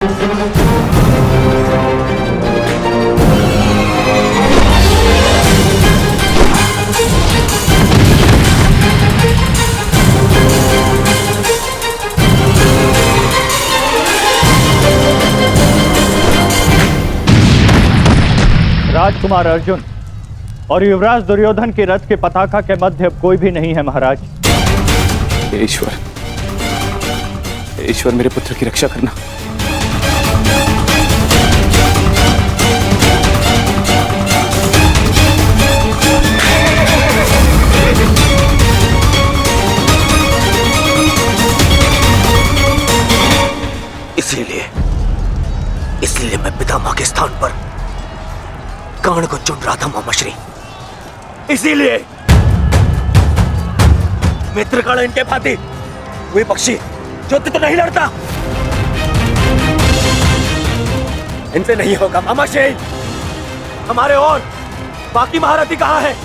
राजकुमार अर्जुन और युवराज दुर्योधन के रथ के पताका के मध्य अब कोई भी नहीं है महाराज। ईश्वर, ईश्वर मेरे पुत्र की रक्षा करना। इसलिए मैं पितामह के स्थान पर कर्ण को चुन रहा था मामाश्री। इसीलिए मित्रगण इनके भांति वे पक्षी युद्ध तो नहीं लड़ता, इनसे नहीं होगा मामाश्री। हमारे और बाकी महारथी कहां है?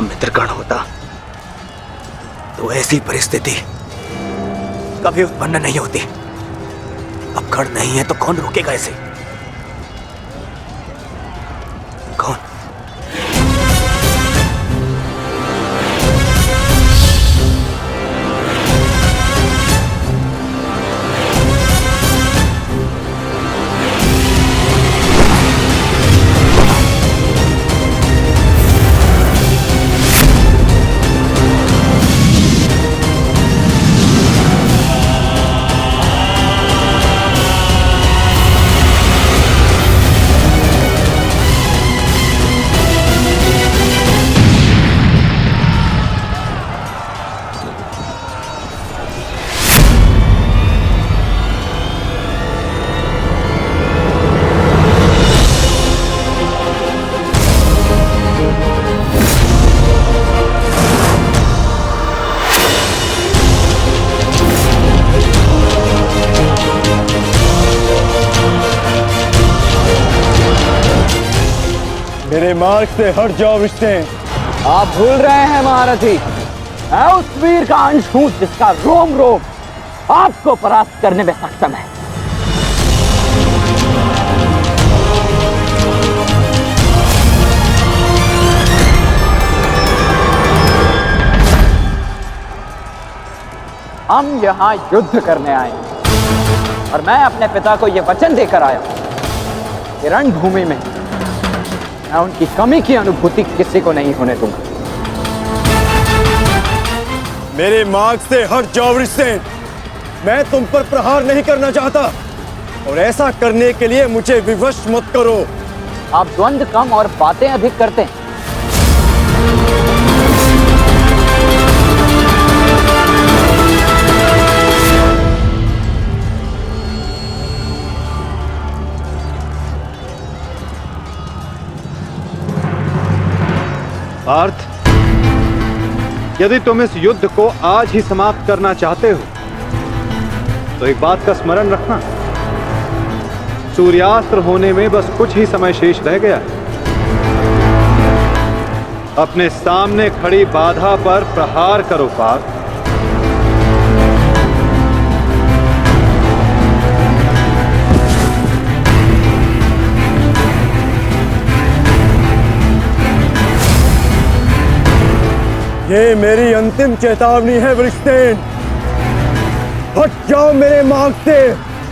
मित्रगण होता तो ऐसी परिस्थिति कभी उत्पन्न नहीं होती। अब गण नहीं है तो कौन रोकेगा इसे? कौन? मेरे मार्ग से हट जाओ विष्णु। आप भूल रहे हैं महारथी, मैं उस वीर का अंश हूं जिसका रोम रोम आपको परास्त करने में सक्षम है। हम यहां युद्ध करने आए और मैं अपने पिता को यह वचन देकर आया कि रणभूमि में मैं उनकी कमी की अनुभूति किसी को नहीं होने दूंगा। मेरे मार्ग से हट जाओ वृषसेन। मैं तुम पर प्रहार नहीं करना चाहता और ऐसा करने के लिए मुझे विवश मत करो। आप द्वंद्व कम और बातें अधिक करते हैं। पार्थ, यदि तुम इस युद्ध को आज ही समाप्त करना चाहते हो तो एक बात का स्मरण रखना, सूर्यास्त्र होने में बस कुछ ही समय शेष रह गया है। अपने सामने खड़ी बाधा पर प्रहार करो पार्थ। ये मेरी अंतिम चेतावनी है वृषसेन। हट जाओ मेरे मार्ग से।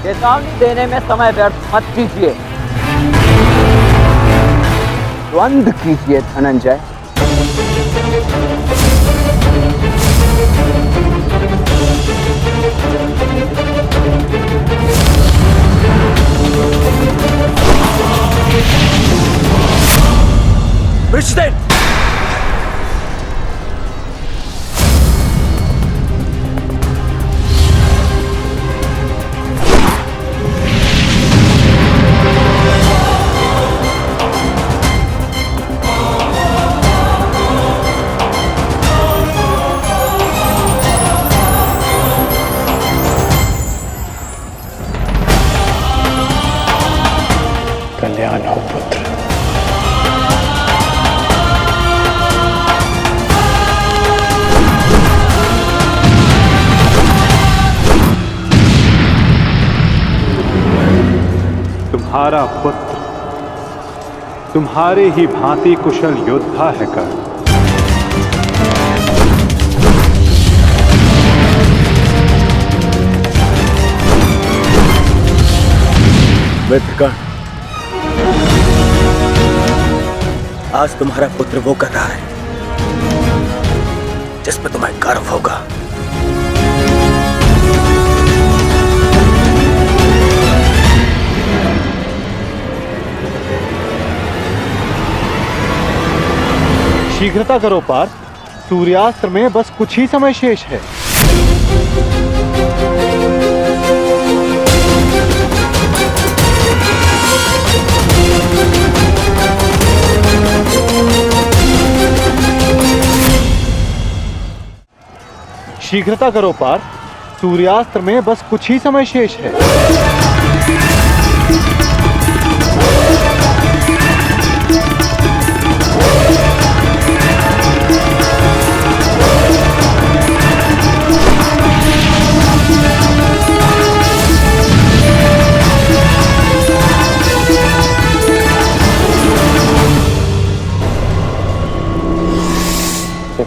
चेतावनी देने में समय व्यर्थ मत कीजिए, द्वंद्व कीजिए धनंजय। वृषसेन, तुम्हारा पुत्र तुम्हारे ही भांति कुशल योद्धा है कर्ण। मित्रगण, आज तुम्हारा पुत्र वो कर रहा है जिस पर तुम्हें गर्व होगा। शीघ्रता करो पार्थ, सूर्यास्त्र में बस कुछ ही समय शेष है। शीघ्रता करो पार्थ, सूर्यास्त्र में बस कुछ ही समय शेष है।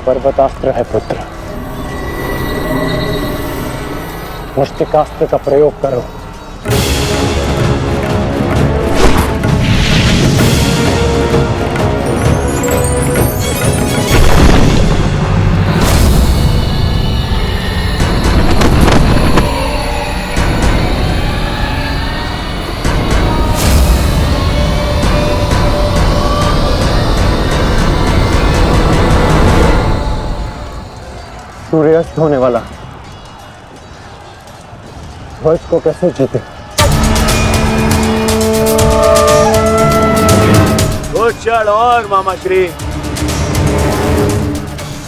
पर्वतास्त्र है पुत्र, मुष्टिकास्त्र का प्रयोग करो। सूर्यास्त होने वाला, ध्वज को कैसे जीते? कुछ क्षण और मामा श्री।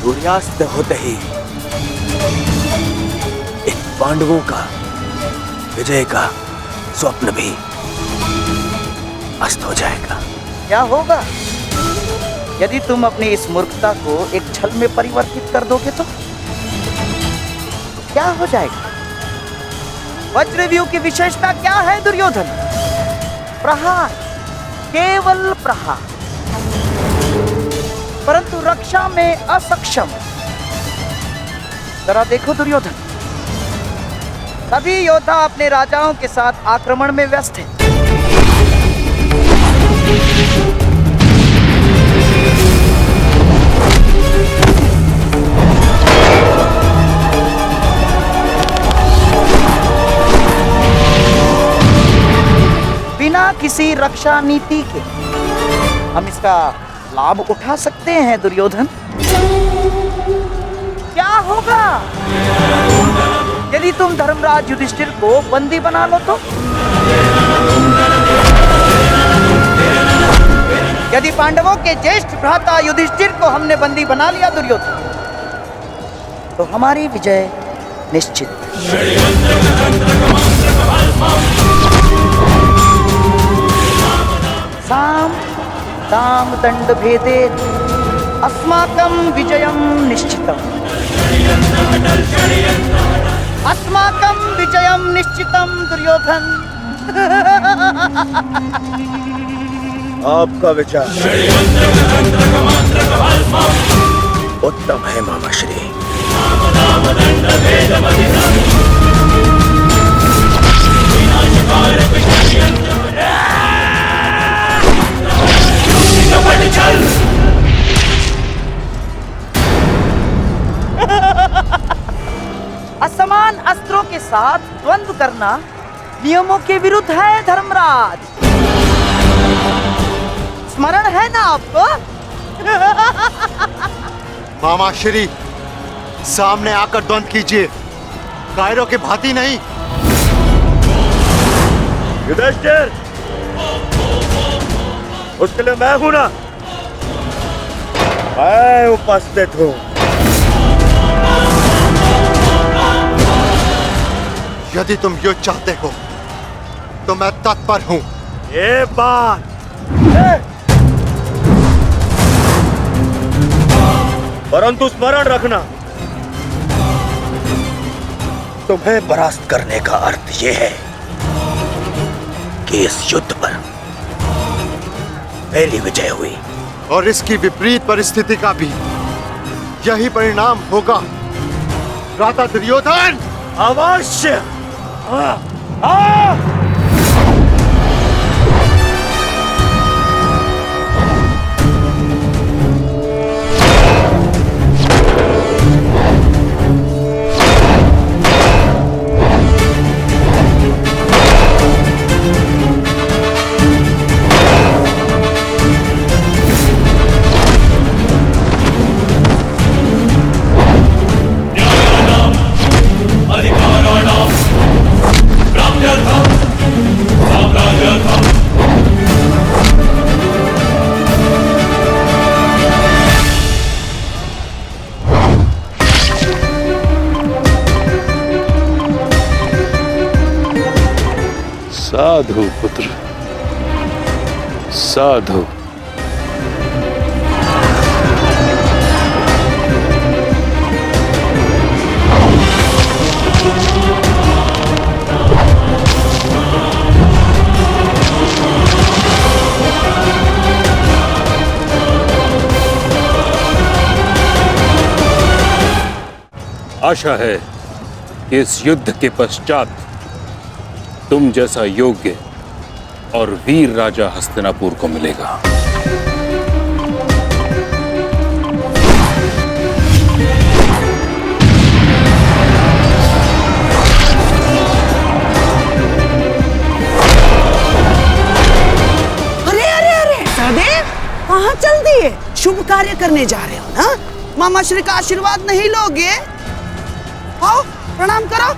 सूर्यास्त होते ही इन पांडवों का विजय का स्वप्न भी अस्त हो जाएगा। क्या होगा यदि तुम अपनी इस मूर्खता को एक छल में परिवर्तित कर दोगे तो क्या हो जाएगा? वज्रव्यूह की विशेषता क्या है दुर्योधन? प्रहार, केवल प्रहार, परंतु रक्षा में असक्षम। जरा देखो दुर्योधन, सभी योद्धा अपने राजाओं के साथ आक्रमण में व्यस्त हैं। बिना किसी रक्षा नीति के हम इसका लाभ उठा सकते हैं दुर्योधन। क्या होगा यदि तुम धर्मराज युधिष्ठिर को बंदी बना लो तो? यदि पांडवों के ज्येष्ठ भ्राता युधिष्ठिर को हमने बंदी बना लिया दुर्योधन, तो हमारी विजय निश्चित। साम दाम दंड भेदे अस्माकं विजयं निश्चितम्। अस्माकं विजयं निश्चितम् दुर्योधन। आपका विचार उत्तम है मामा श्री। असमान अस्त्रों के साथ द्वंद्व करना नियमों के विरुद्ध है धर्मराज। स्मरण है ना आपको? मामा श्री, सामने आकर द्वंद्व कीजिए, कायरों की भांति नहीं। युधिष्ठिर, उसके लिए मैं हूं ना, मैं उपस्थित हूं। यदि तुम युद्ध चाहते हो तो मैं तत्पर हूं। ये बात परंतु स्मरण रखना, तुम्हें परास्त करने का अर्थ यह है कि इस युद्ध पर पहली विजय हुई। और इसकी विपरीत परिस्थिति का भी यही परिणाम होगा भ्राता दुर्योधन। अवश्य। साधु पुत्र, साधु। आशा है कि इस युद्ध के पश्चात तुम जैसा योग्य और वीर राजा हस्तिनापुर को मिलेगा। अरे अरे अरे सहदेव, कहाँ चल दिए? शुभ कार्य करने जा रहे हो ना? मामा श्री का आशीर्वाद नहीं लोगे? आओ प्रणाम करो।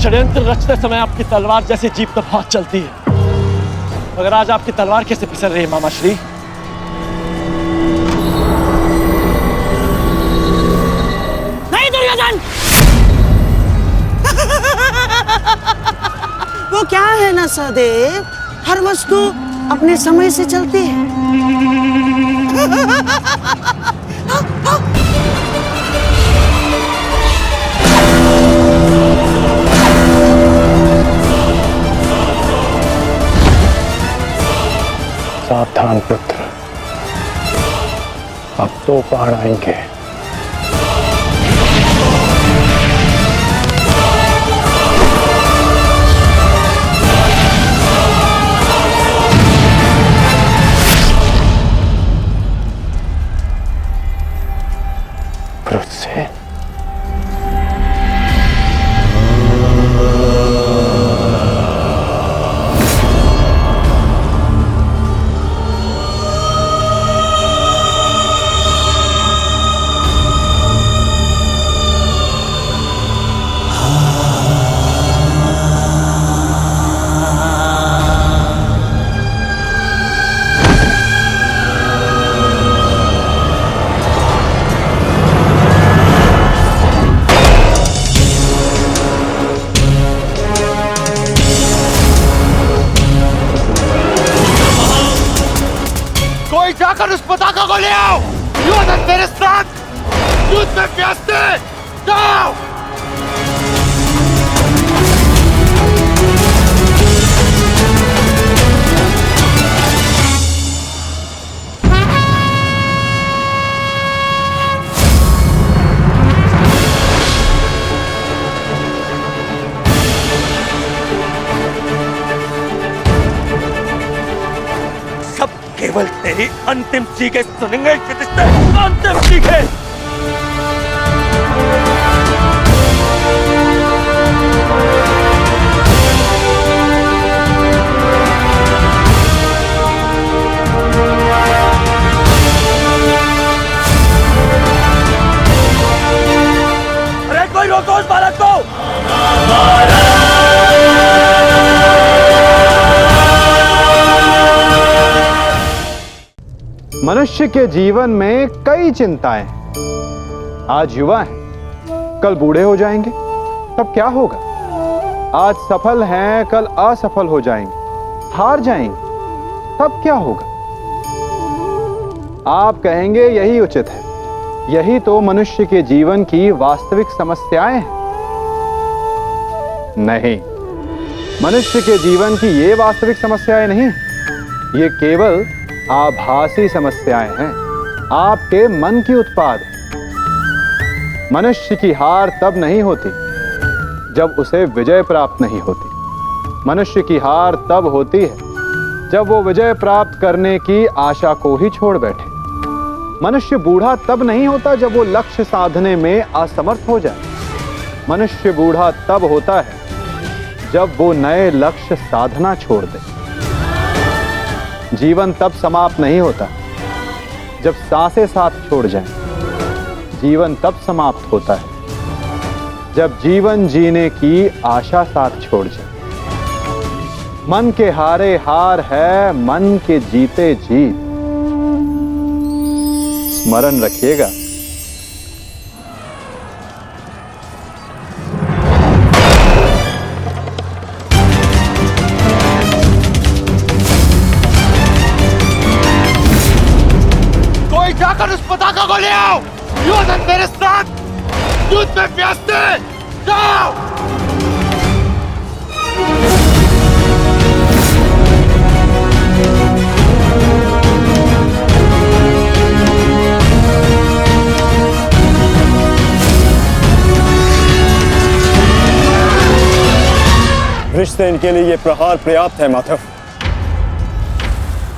षड्यंत्र रचते समय आपकी तलवार जैसी जीप तो बहुत चलती है, मगर आज आपकी तलवार कैसे फिसल रही है मामा श्री? नहीं दुर्योधन, वो क्या है ना सहदेव, हर वस्तु अपने समय से चलती है। सावधान पुत्र, अब तो पहाड़ आएंगे। से जाकर उस पताका को ले आओ। दुर्योधन मेरे साथ युद्ध में व्यस्त है। जाओ। केवल तेरी अंतिम चीखें सुनेंगे। अंतिम चीखें। अरे कोई रोको उस बालक को। मनुष्य के जीवन में कई चिंताएं हैं। आज युवा हैं, कल बूढ़े हो जाएंगे, तब क्या होगा? आज सफल हैं, कल असफल हो जाएंगे, हार जाएंगे, तब क्या होगा? आप कहेंगे यही उचित है, यही तो मनुष्य के जीवन की वास्तविक समस्याएं हैं। नहीं, मनुष्य के जीवन की ये वास्तविक समस्याएं नहीं, ये केवल आभासी समस्याएं हैं, आपके मन की उत्पाद है। मनुष्य की हार तब नहीं होती जब उसे विजय प्राप्त नहीं होती। मनुष्य की हार तब होती है जब वो विजय प्राप्त करने की आशा को ही छोड़ बैठे। मनुष्य बूढ़ा तब नहीं होता जब वो लक्ष्य साधने में असमर्थ हो जाए। मनुष्य बूढ़ा तब होता है जब वो नए लक्ष्य साधना छोड़ दे। जीवन तब समाप्त नहीं होता जब सांसें साथ छोड़ जाएं। जीवन तब समाप्त होता है जब जीवन जीने की आशा साथ छोड़ जाए। मन के हारे हार है, मन के जीते जीत। स्मरण रखिएगा। कोई जाकर उस पताका को ले आओ। योधन मेरे साथ युद्ध में व्यस्त है। जाओ। वृषसेन के लिए ये प्रहार पर्याप्त है माधव।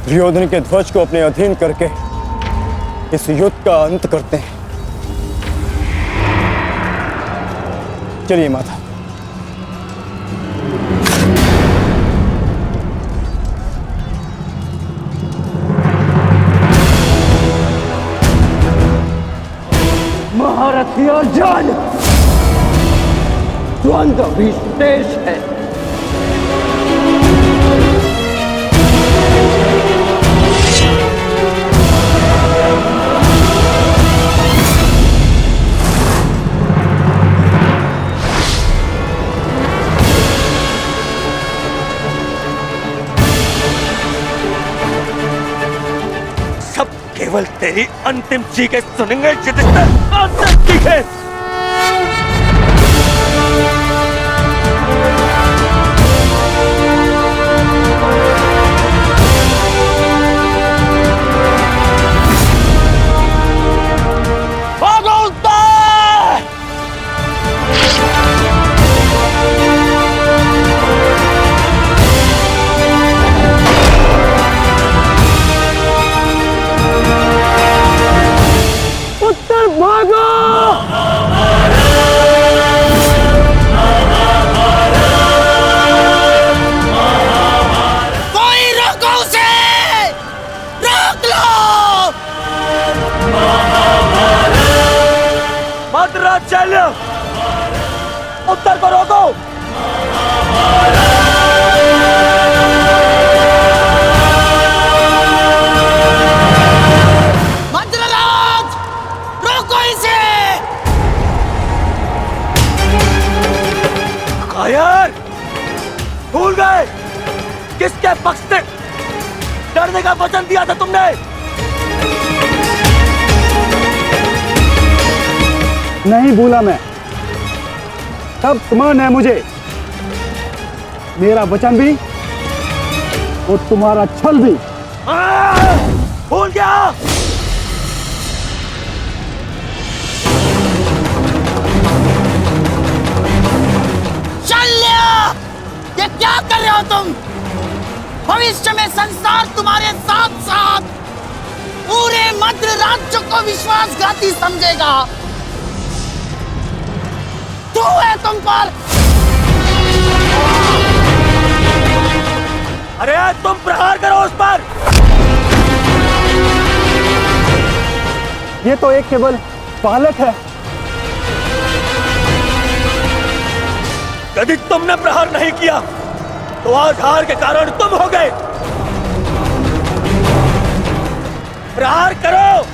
दुर्योधन के ध्वज को अपने अधीन करके इस युद्ध का अंत करते हैं। चलिए माधव। महारथी अर्जुन, द्वंद्व भी शेष है। सब केवल तेरी अंतिम चीखें सुनेंगे युधिष्ठिर। अंतिम चीखें। उत्तर को रोको। मद्रराज, रोको इसे। कायर, भूल गए किसके पक्ष से डरने का वचन दिया था तुमने? नहीं भूला मैं। तब स्मरण है मुझे मेरा वचन भी और तुम्हारा छल भी। भूल गया। शल्य, ये क्या कर रहे हो तुम? भविष्य में संसार तुम्हारे साथ साथ पूरे मद्र राज्य को विश्वासघाती समझेगा। तू है तुम पर। अरे तुम प्रहार करो उस पर। ये तो एक केवल बालक है। यदि तुमने प्रहार नहीं किया तो आज हार के कारण तुम हो गए। प्रहार करो।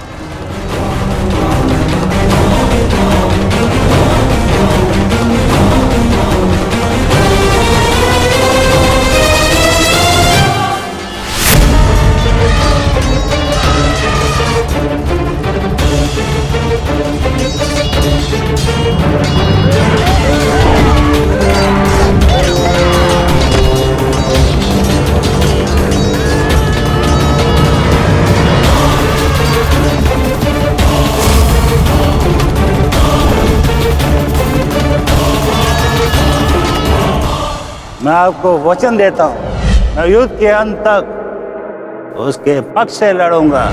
मैं आपको वचन देता हूँ, मैं युद्ध के अंत तक उसके पक्ष से लड़ूंगा।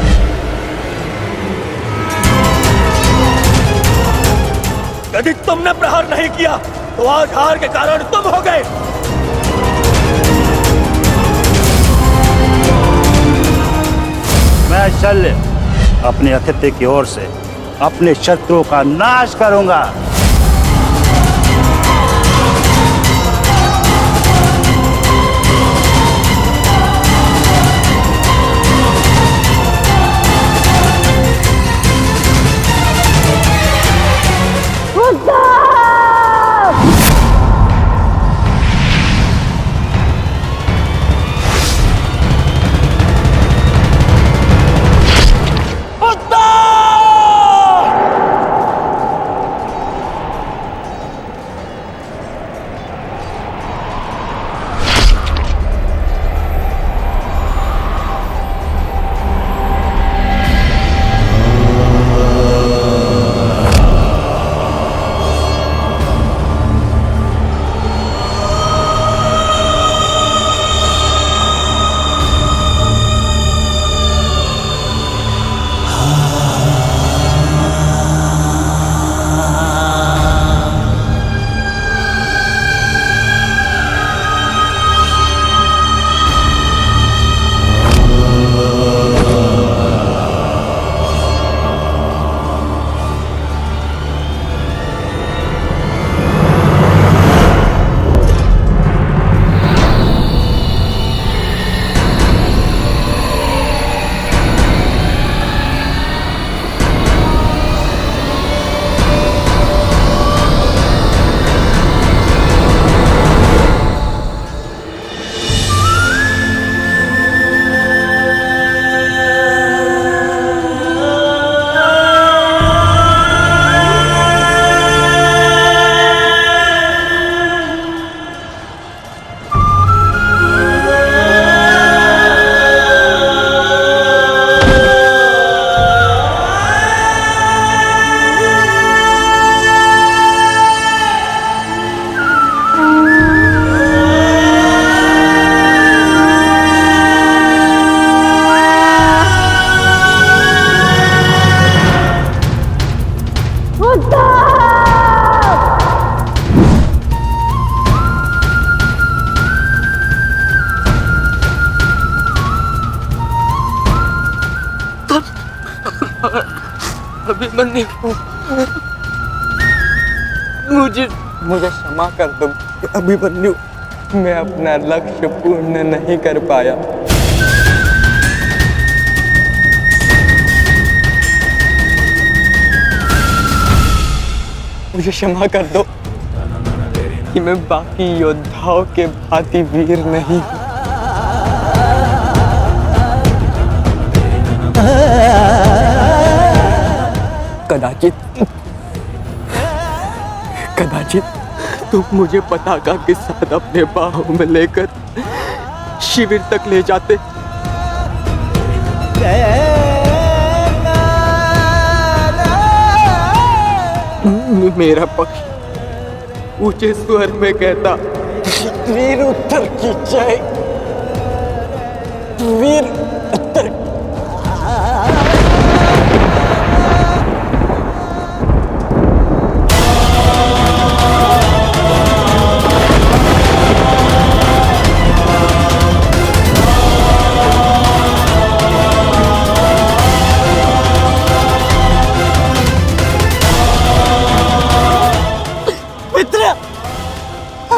यदि तुमने प्रहार नहीं किया तो आज हार के कारण तुम हो गए। मैं शल्य अपने अतिथि की ओर से अपने शत्रुओं का नाश करूंगा। अभिमन्यु, मुझे क्षमा कर दो अभिमन्यु, मैं अपना लक्ष्य पूर्ण नहीं कर पाया। मुझे क्षमा कर दो कि मैं बाकी योद्धाओं के भांति वीर नहीं हूं। कदाचित तुम मुझे पताका के साथ अपने बाहों में लेकर शिविर तक ले जाते। मेरा पक्ष ऊंचे स्वर में कहता, वीर उत्तर की जय, वीर उत्तर।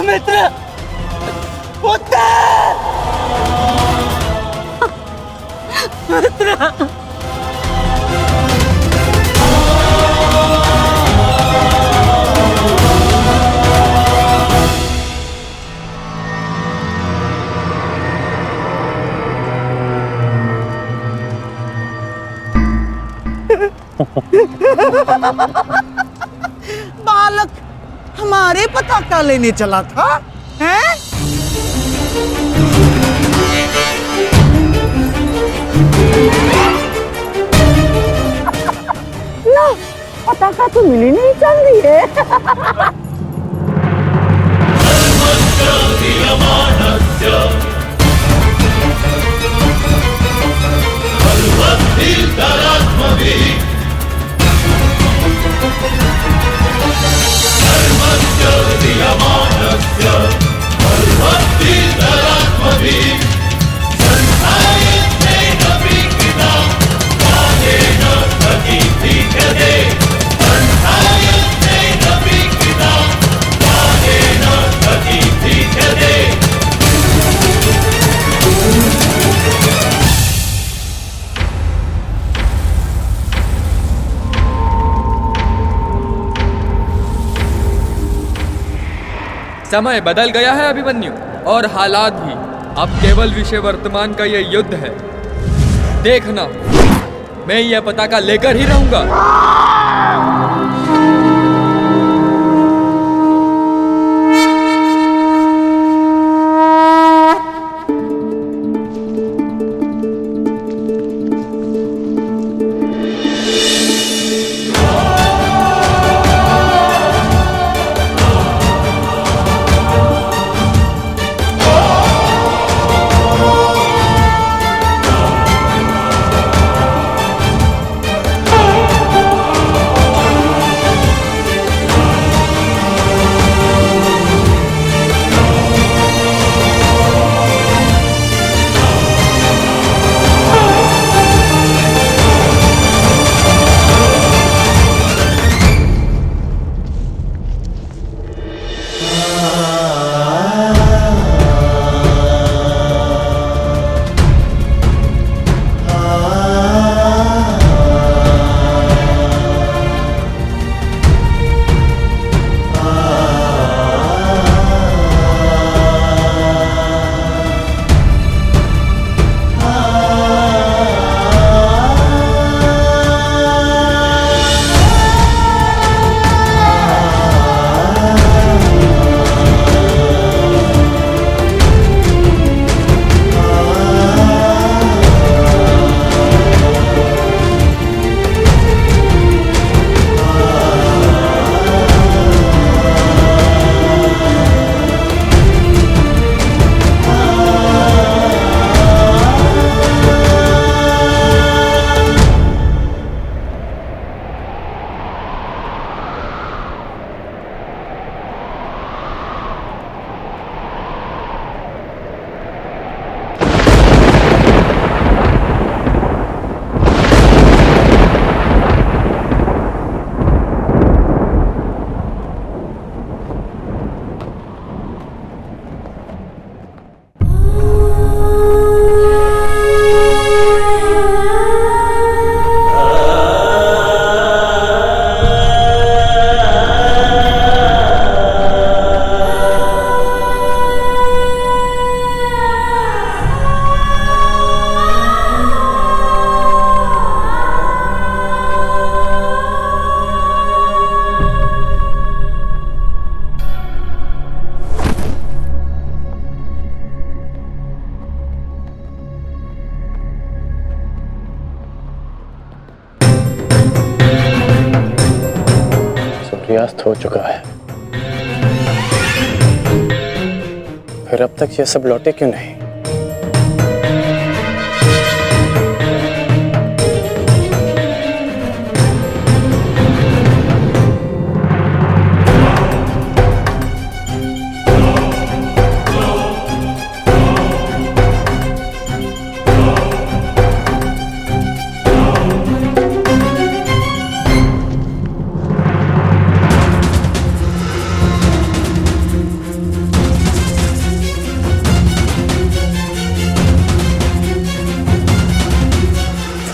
मित्र, पुत्र, मित्र। बालक हमारे पताका लेने चला था, हैं? ला, पताका तो मिली नहीं चल रही है। समय बदल गया है अभिमन्यु, और हालात भी। अब केवल विषय वर्तमान का यह युद्ध है। देखना, मैं यह पताका लेकर ही रहूंगा। सूर्यास्त हो चुका है, फिर अब तक ये सब लौटे क्यों नहीं?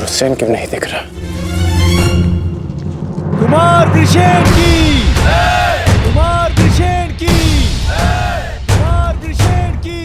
हुसैन क्यों नहीं दिख रहा? कुमार वृषेण की, कुमार वृषेण की, कुमार वृषेण की।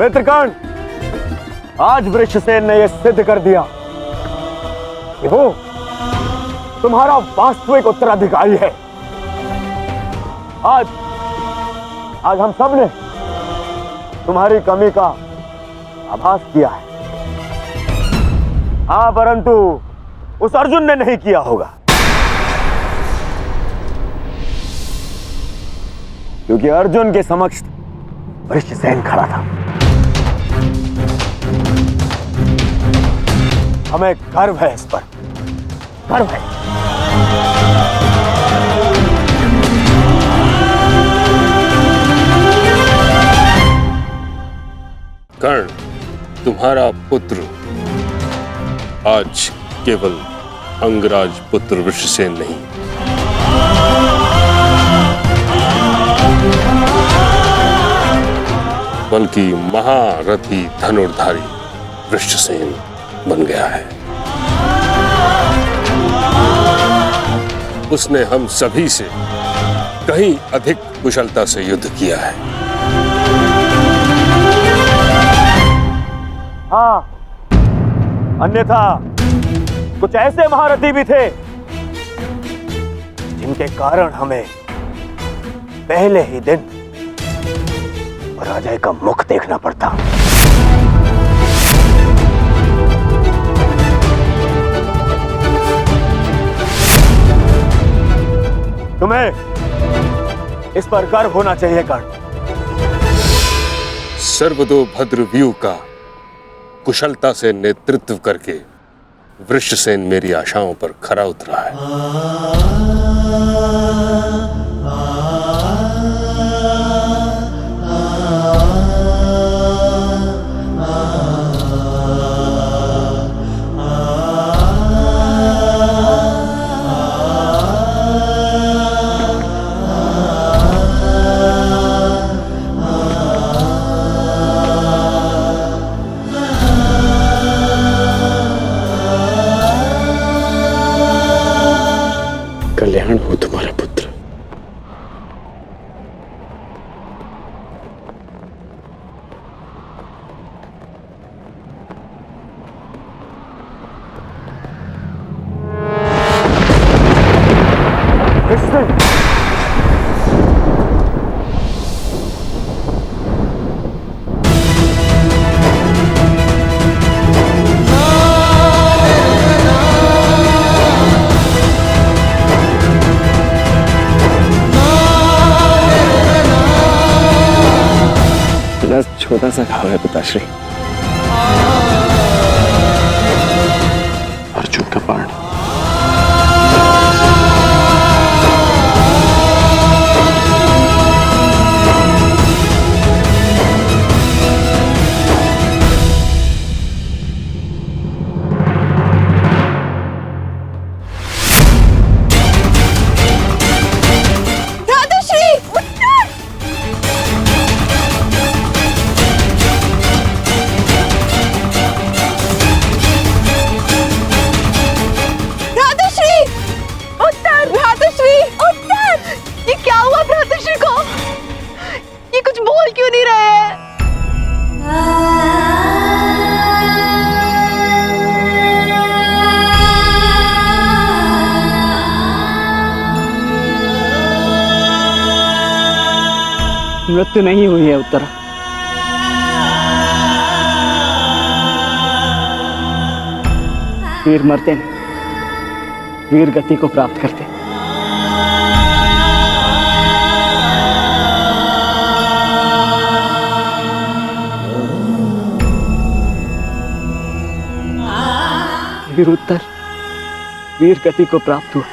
मित्रगण, आज वृषसेन ने यह सिद्ध कर दिया कि वो तुम्हारा वास्तविक उत्तराधिकारी है। आज हम सब ने तुम्हारी कमी का आभास किया है। हाँ, परंतु उस अर्जुन ने नहीं किया होगा, क्योंकि अर्जुन के समक्ष वृषसेन खड़ा था। हमें गर्व है, इस पर गर्व है। कर्ण, तुम्हारा पुत्र आज केवल अंगराज पुत्र वृषसेन नहीं, बल्कि महारथी धनुर्धारी वृषसेन बन गया है। उसने हम सभी से कहीं अधिक कुशलता से युद्ध किया है। हाँ, अन्यथा कुछ ऐसे महारथी भी थे जिनके कारण हमें पहले ही दिन पराजय का मुख देखना पड़ता। तुम्हें इस पर गर्व होना चाहिए कर्ण। सर्वतोभद्र व्यूह का कुशलता से नेतृत्व करके वृषसेन मेरी आशाओं पर खरा उतरा है। कल्याण हो तुम्हारा पुत्र। छोटा सा घाव है पिताश्री, अर्जुन का बाण। मृत्यु नहीं हुई है उत्तरा। वीर मरते नहीं, वीर गति को प्राप्त करते। वीर उत्तर वीर गति को प्राप्त हुआ।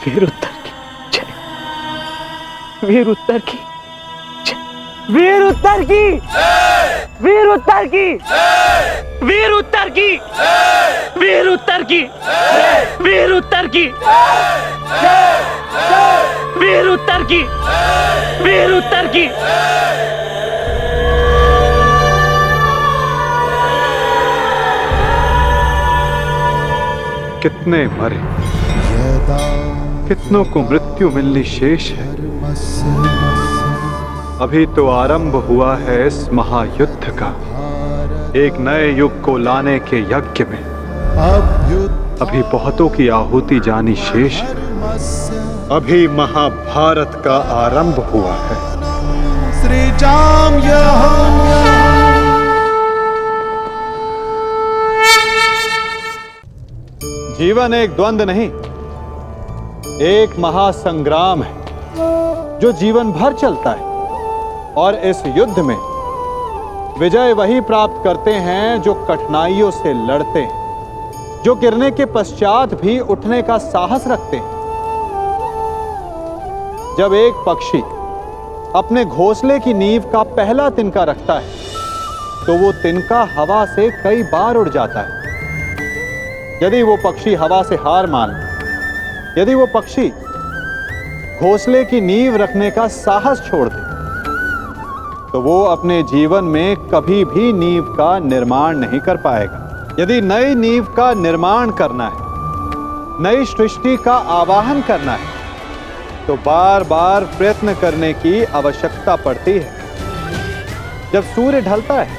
वीर उत्तर की जय। वीर उत्तर की जय। वीर उत्तर की वीर उत्तर की वीर उत्तर की वीर उत्तर की वीर उत्तर की वीर उत्तर की वीर उत्तर की। कितने मरे, कितनों को मृत्यु मिलनी शेष है, अभी तो आरंभ हुआ है इस महायुद्ध का, एक नए युग को लाने के यज्ञ में। अभी बहुतों की आहुति जानी शेष है। अभी महाभारत का आरंभ हुआ है। जीवन एक द्वंद्व नहीं, एक महासंग्राम है जो जीवन भर चलता है। और इस युद्ध में विजय वही प्राप्त करते हैं जो कठिनाइयों से लड़ते हैं, जो गिरने के पश्चात भी उठने का साहस रखते हैं। जब एक पक्षी अपने घोंसले की नींव का पहला तिनका रखता है तो वो तिनका हवा से कई बार उड़ जाता है। यदि वो पक्षी हवा से हार मान, यदि वो पक्षी घोंसले की नींव रखने का साहस छोड़ दे, तो वो अपने जीवन में कभी भी नींव का निर्माण नहीं कर पाएगा। यदि नई नींव का निर्माण करना है, नई सृष्टि का आवाहन करना है, तो बार बार प्रयत्न करने की आवश्यकता पड़ती है। जब सूर्य ढलता है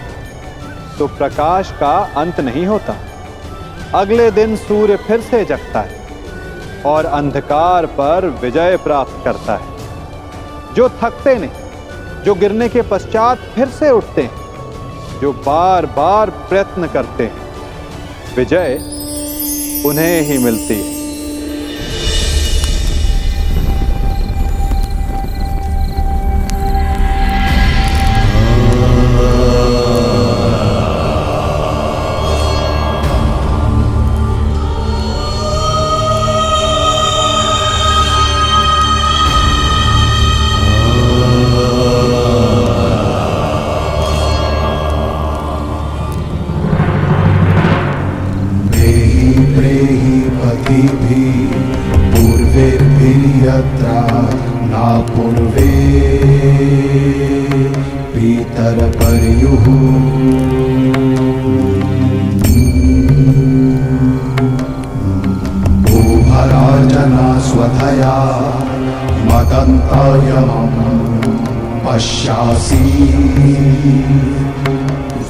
तो प्रकाश का अंत नहीं होता। अगले दिन सूर्य फिर से जगता है और अंधकार पर विजय प्राप्त करता है। जो थकते नहीं, जो गिरने के पश्चात फिर से उठते हैं, जो बार बार प्रयत्न करते हैं, विजय उन्हें ही मिलती है।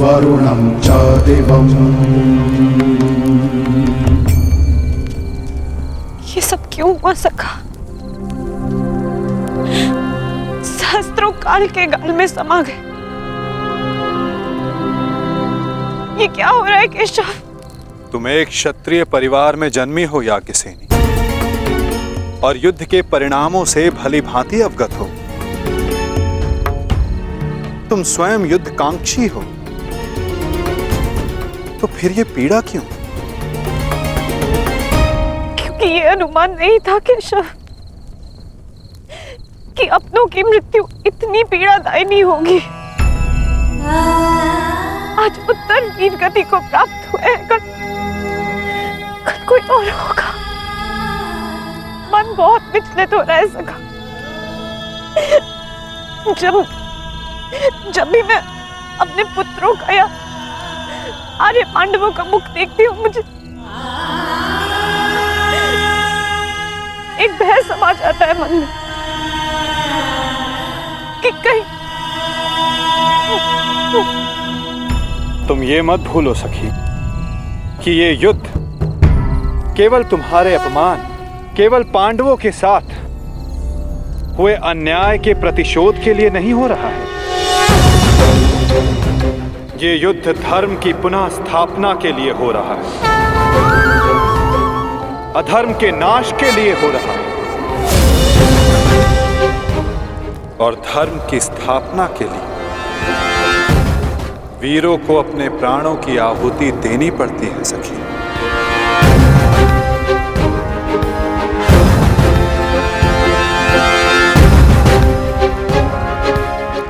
वरुणं च दिवम्। ये सब क्यों हुआ सखा? सहस्त्रों काल के गाल में समा गए। ये क्या हो रहा है केशव? तुम एक क्षत्रिय परिवार में जन्मी हो याज्ञसेनी, और युद्ध के परिणामों से भली भांति अवगत हो। तुम स्वयं युद्धकांक्षी हो, तो फिर ये पीड़ा क्यों? क्योंकि ये अनुमान नहीं था केशव कि अपनों की मृत्यु इतनी पीड़ादायिनी होगी। आज उत्तर वीर गति को प्राप्त हुए, कल कोई और होगा। मन बहुत विचलित हो रहा है सखा। जब भी मैं अपने पुत्रों का या आर्य पांडवों का मुख देखती हूँ, मुझे एक भय समा जाता है मन में कि कहीं। तुम ये मत भूलो सखी कि ये युद्ध केवल तुम्हारे अपमान, केवल पांडवों के साथ हुए अन्याय के प्रतिशोध के लिए नहीं हो रहा है। ये युद्ध धर्म की पुनः स्थापना के लिए हो रहा है, अधर्म के नाश के लिए हो रहा है। और धर्म की स्थापना के लिए वीरों को अपने प्राणों की आहुति देनी पड़ती है सखी।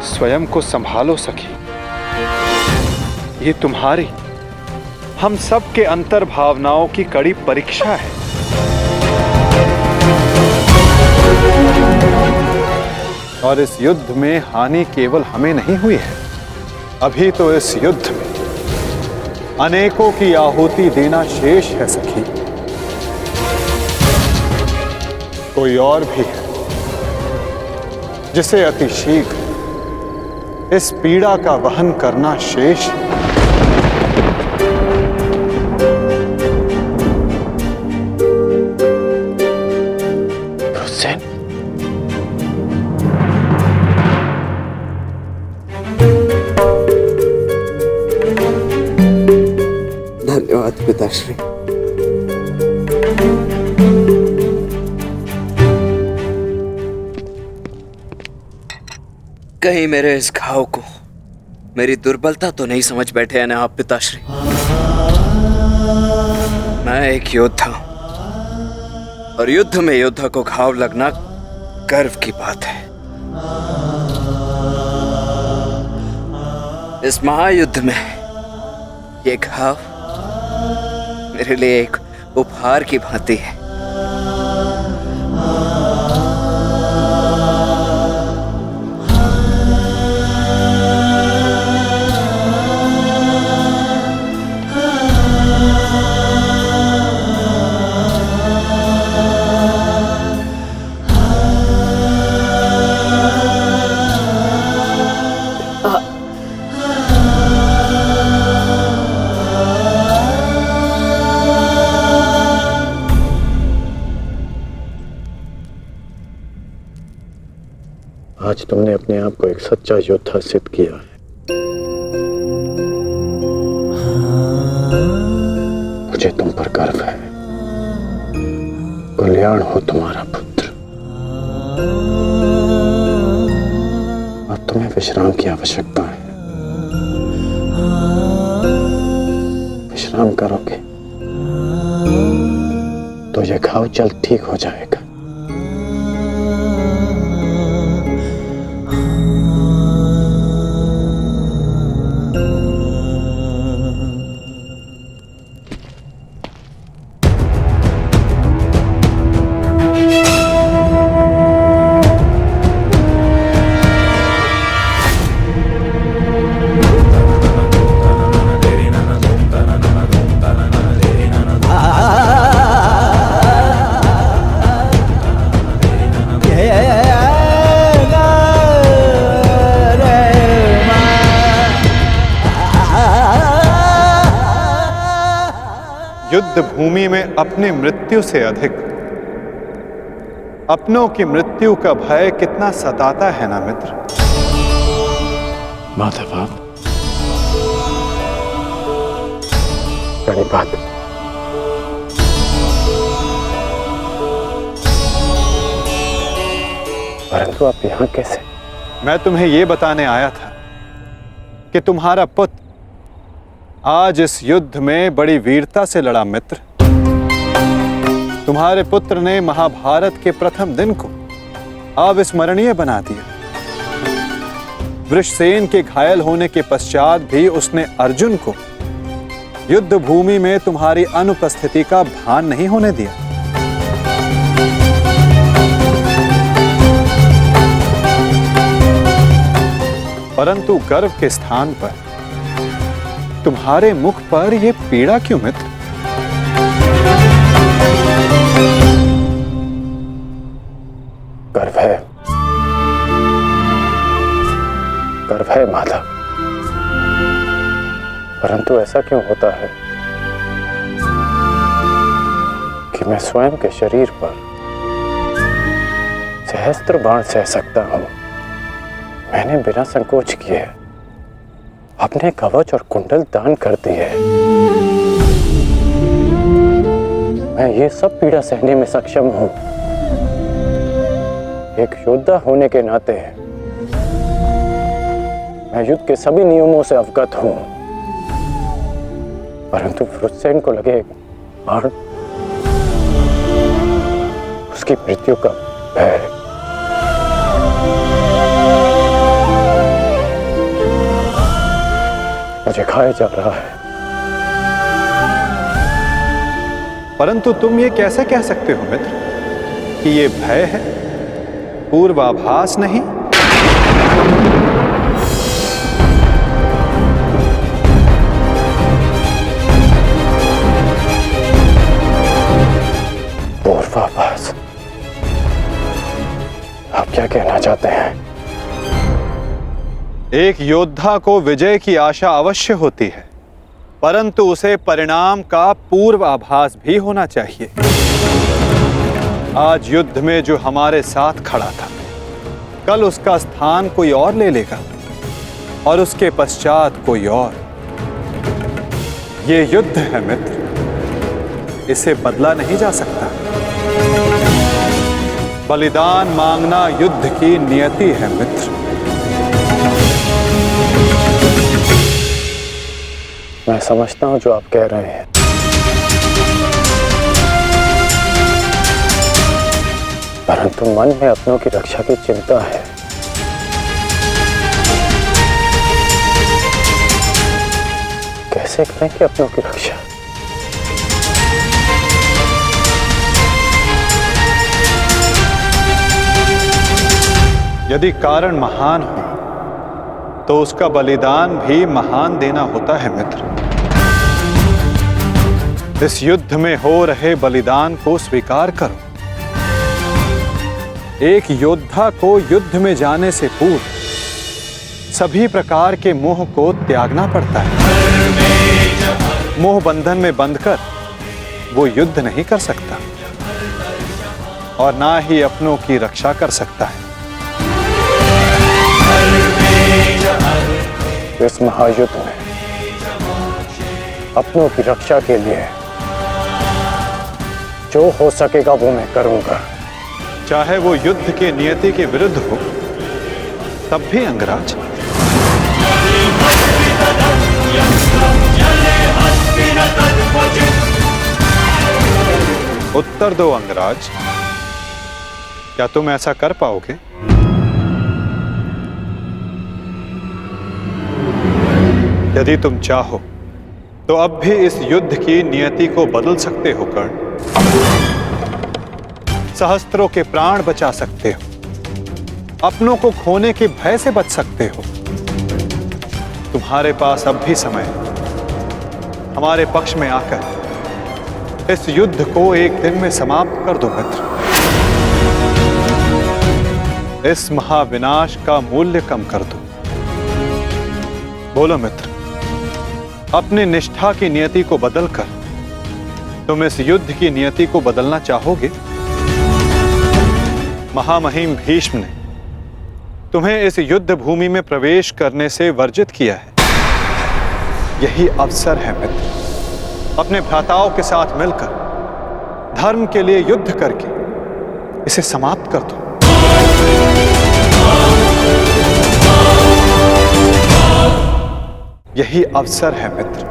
स्वयं को संभालो सखी। ये तुम्हारी, हम सब के अंतर भावनाओं की कड़ी परीक्षा है। और इस युद्ध में हानि केवल हमें नहीं हुई है। अभी तो इस युद्ध में अनेकों की आहुति देना शेष है सखी। कोई और भी है जिसे अति शीघ्र इस पीड़ा का वहन करना शेष है। हुसैन, धन्यवाद पिताश्री। कहीं मेरे इस घाव को मेरी दुर्बलता तो नहीं समझ बैठे हैं ना आप पिताश्री? मैं एक योद्धा हूं और युद्ध में योद्धा को घाव लगना गर्व की बात है। इस महायुद्ध में ये घाव मेरे लिए एक उपहार की भांति है। आज तुमने अपने आप को एक सच्चा योद्धा सिद्ध किया है। मुझे तुम पर गर्व है। कल्याण हो तुम्हारा पुत्र। अब तुम्हें विश्राम की आवश्यकता है। विश्राम करोगे तो यह घाव जल्द ठीक हो जाएगा। युद्ध भूमि में अपनी मृत्यु से अधिक अपनों की मृत्यु का भय कितना सताता है ना मित्र। माधवा, बड़ी बात। परंतु आप यहां कैसे? मैं तुम्हें यह बताने आया था कि तुम्हारा पुत्र आज इस युद्ध में बड़ी वीरता से लड़ा मित्र। तुम्हारे पुत्र ने महाभारत के प्रथम दिन को अविस्मरणीय बना दिया। वृषसेन के घायल होने के पश्चात भी उसने अर्जुन को युद्ध भूमि में तुम्हारी अनुपस्थिति का भान नहीं होने दिया। परंतु गर्व के स्थान पर तुम्हारे मुख पर यह पीड़ा क्यों मित्र? गर्व है, गर्व है माधव। परंतु ऐसा क्यों होता है कि मैं स्वयं के शरीर पर सहस्त्र बाण सह सकता हूं। मैंने बिना संकोच किए अपने कवच और कुंडल दान कर दिए। मैं ये सब पीड़ा सहने में सक्षम हूं। एक योद्धा होने के नाते मैं युद्ध के सभी नियमों से अवगत हूं। परंतु वृषसेन को लगे बाण, उसकी मृत्यु का भय। मुझे खाया जा रहा है। परंतु तुम ये कैसे कह सकते हो मित्र कि ये भय है, पूर्वाभास नहीं? पूर्वाभास? आप क्या कहना चाहते हैं? एक योद्धा को विजय की आशा अवश्य होती है, परंतु उसे परिणाम का पूर्व आभास भी होना चाहिए। आज युद्ध में जो हमारे साथ खड़ा था, कल उसका स्थान कोई और ले लेगा और उसके पश्चात कोई और। ये युद्ध है मित्र, इसे बदला नहीं जा सकता। बलिदान मांगना युद्ध की नियति है मित्र। मैं समझता हूं जो आप कह रहे हैं, परंतु मन में अपनों की रक्षा की चिंता है। कैसे करेंगे अपनों की रक्षा? यदि कारण महान हो तो उसका बलिदान भी महान देना होता है मित्र। इस युद्ध में हो रहे बलिदान को स्वीकार करो। एक योद्धा को युद्ध में जाने से पूर्व सभी प्रकार के मोह को त्यागना पड़ता है। मोह बंधन में बंधकर वो युद्ध नहीं कर सकता और ना ही अपनों की रक्षा कर सकता है। इस महायुद्ध में अपनों की रक्षा के लिए जो हो सकेगा वो मैं करूंगा, चाहे वो युद्ध के नियति के विरुद्ध हो तब भी अंगराज। उत्तर दो अंगराज, क्या तुम ऐसा कर पाओगे? यदि तुम चाहो तो अब भी इस युद्ध की नियति को बदल सकते हो कर्ण। सहस्त्रों के प्राण बचा सकते हो, अपनों को खोने के भय से बच सकते हो। तुम्हारे पास अब भी समय है। हमारे पक्ष में आकर इस युद्ध को एक दिन में समाप्त कर दो मित्र। इस महाविनाश का मूल्य कम कर दो। बोलो मित्र, अपनी निष्ठा की नियति को बदलकर तुम इस युद्ध की नियति को बदलना चाहोगे? महामहिम भीष्म ने तुम्हें इस युद्ध भूमि में प्रवेश करने से वर्जित किया है। यही अवसर है मित्र, अपने भ्राताओं के साथ मिलकर धर्म के लिए युद्ध करके इसे समाप्त कर दो। यही अवसर है मित्र,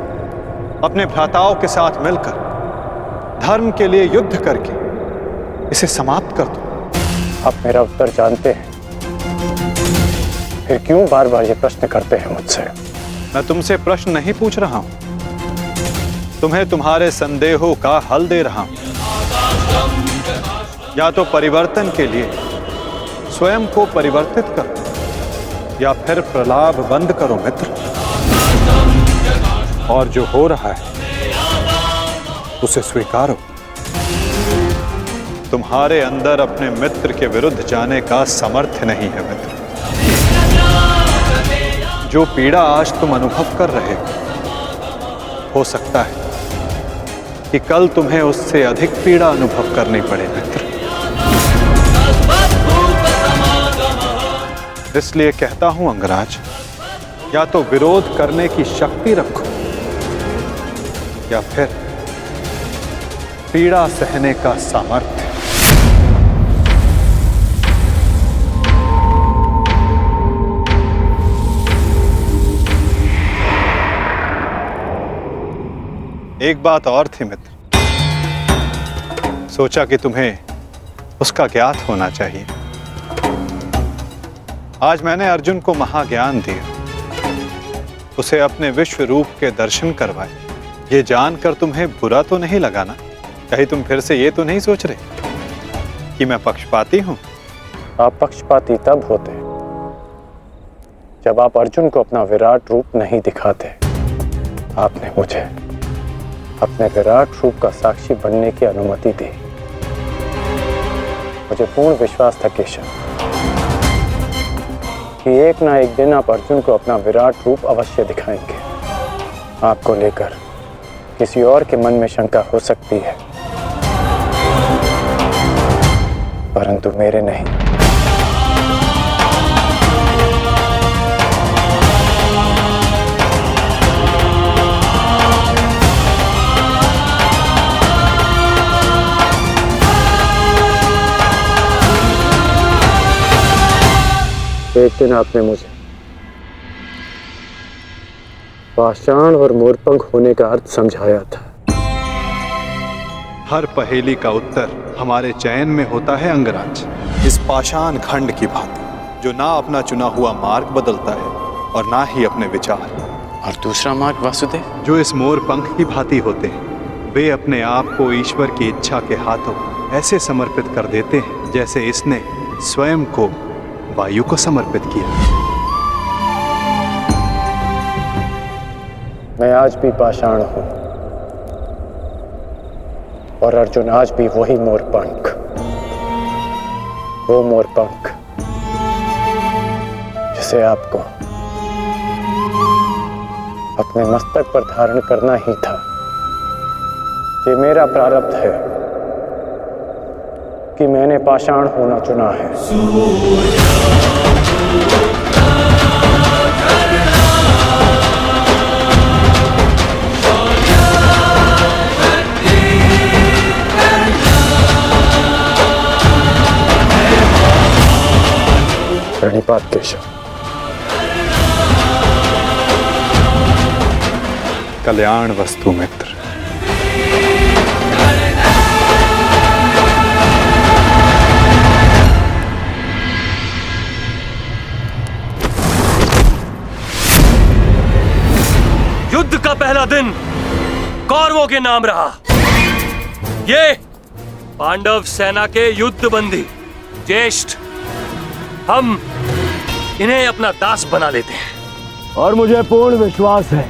अपने भ्राताओं के साथ मिलकर धर्म के लिए युद्ध करके इसे समाप्त कर दो। आप मेरा उत्तर जानते हैं, फिर क्यों बार बार ये प्रश्न करते हैं मुझसे? मैं तुमसे प्रश्न नहीं पूछ रहा हूं, तुम्हें तुम्हारे संदेहों का हल दे रहा हूं। या तो परिवर्तन के लिए स्वयं को परिवर्तित करो या फिर प्रलाप बंद करो मित्र। और जो हो रहा है उसे स्वीकारो। तुम्हारे अंदर अपने मित्र के विरुद्ध जाने का सामर्थ्य नहीं है मित्र। जो पीड़ा आज तुम अनुभव कर रहे हो सकता है कि कल तुम्हें उससे अधिक पीड़ा अनुभव करनी पड़े मित्र। इसलिए कहता हूं अंगराज, या तो विरोध करने की शक्ति रखो या फिर पीड़ा सहने का सामर्थ्य। एक बात और थी मित्र, सोचा कि तुम्हें उसका ज्ञात होना चाहिए। आज मैंने अर्जुन को महाज्ञान दिया, उसे अपने विश्व रूप के दर्शन करवाए। ये जानकर तुम्हें बुरा तो नहीं लगा ना? कहीं तुम फिर से ये तो नहीं सोच रहे कि मैं पक्षपाती हूं? आप पक्षपाती तब होते जब आप अर्जुन को अपना विराट रूप नहीं दिखाते। आपने मुझे अपने विराट रूप का साक्षी बनने की अनुमति दी। मुझे पूर्ण विश्वास था केशव, कि एक ना एक दिन आप अर्जुन को अपना विराट रूप अवश्य दिखाएंगे। आपको लेकर किसी और के मन में शंका हो सकती है, परंतु मेरे नहीं। एक दिन आपने मुझे पाषाण और मोरपंख होने का अर्थ समझाया था। हर पहेली का उत्तर हमारे चयन में होता है अंगराज। इस पाषाण खंड की भांति जो ना अपना चुना हुआ मार्ग बदलता है और ना ही अपने विचार। और दूसरा मार्ग वासुदेव? जो इस मोरपंख की भांति होते हैं, वे अपने आप को ईश्वर की इच्छा के हाथों ऐसे समर्पित कर देते हैं जैसे इसने स्वयं को वायु को समर्पित किया। मैं आज भी पाषाण हूं और अर्जुन आज भी वही मोरपंख, वो मोरपंख जिसे आपको अपने मस्तक पर धारण करना ही था। ये मेरा प्रारब्ध है कि मैंने पाषाण होना चुना है। प्रणिपात केशव। कल्याण वस्तु मित्र। युद्ध का पहला दिन कौरवों के नाम रहा। ये पांडव सेना के युद्ध बंदी ज्येष्ठ, हम इन्हें अपना दास बना लेते हैं। और मुझे पूर्ण विश्वास है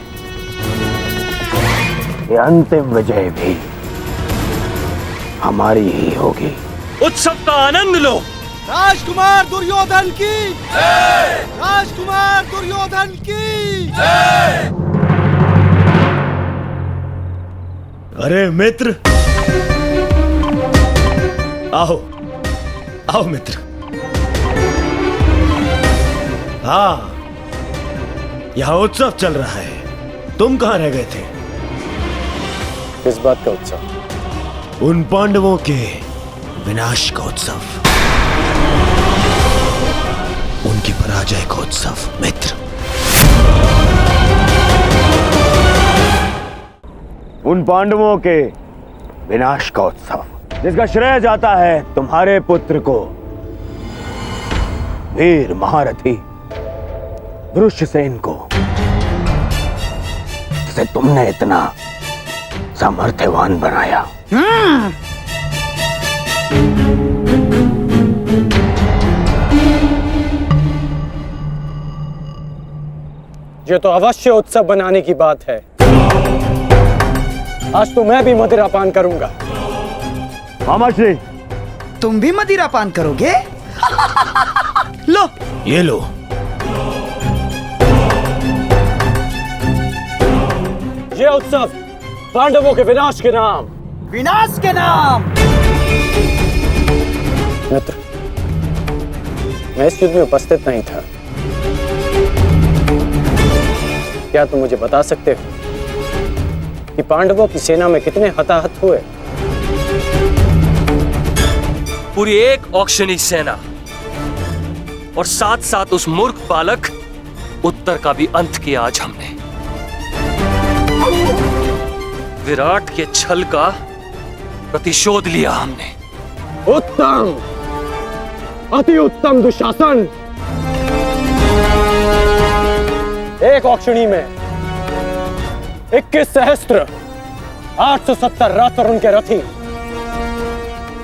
कि अंतिम विजय भी हमारी ही होगी। उत्सव का आनंद लो। राजकुमार दुर्योधन की जय! राजकुमार दुर्योधन की जय! अरे मित्र, आओ आओ मित्र। हाँ, यहाँ उत्सव चल रहा है। तुम कहाँ रह गए थे? किस बात का उत्सव? उन पांडवों के विनाश का उत्सव, उनकी पराजय का उत्सव मित्र। उन पांडवों के विनाश का उत्सव जिसका श्रेय जाता है तुम्हारे पुत्र को, वीर महारथी वृषसेन को, जिसे तुमने इतना सामर्थ्यवान बनाया। ये तो अवश्य उत्सव बनाने की बात है। आज तो मैं भी मदिरा पान करूंगा। मामा श्री, तुम भी मदिरा पान करोगे? लो, ये लो। ये उत्सव पांडवों के विनाश के नाम। विनाश के नाम। मित्र, मैं इस युद्ध में उपस्थित नहीं था। क्या तुम मुझे बता सकते हो कि पांडवों की सेना में कितने हताहत हुए? पूरी एक औक्षणी सेना और साथ साथ उस मूर्ख बालक उत्तर का भी अंत किया आज हमने। विराट के छल का प्रतिशोध लिया हमने। उत्तम, अति उत्तम दुशासन। एक औक्षणी में 21 सहस्त्र 870 रथ और उनके रथी,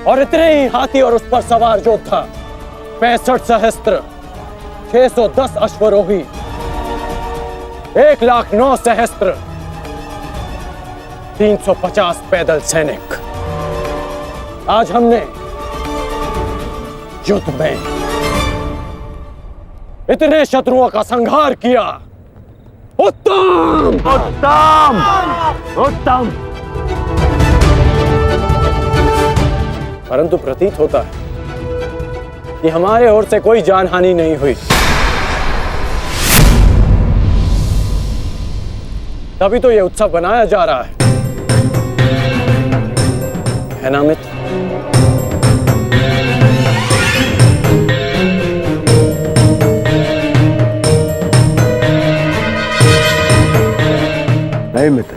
और इतने ही हाथी और उस पर सवार योद्धा 65 सहस्त्र 610 अश्वरोही, 1,09,000 सहस्त्र 350 पैदल सैनिक। आज हमने युद्ध में इतने शत्रुओं का संहार किया। उत्तम उत्तम उत्तम। परंतु प्रतीत होता है कि हमारे ओर से कोई जानहानि नहीं हुई। तभी तो यह उत्सव बनाया जा रहा है ना मित्र? नहीं मित्र,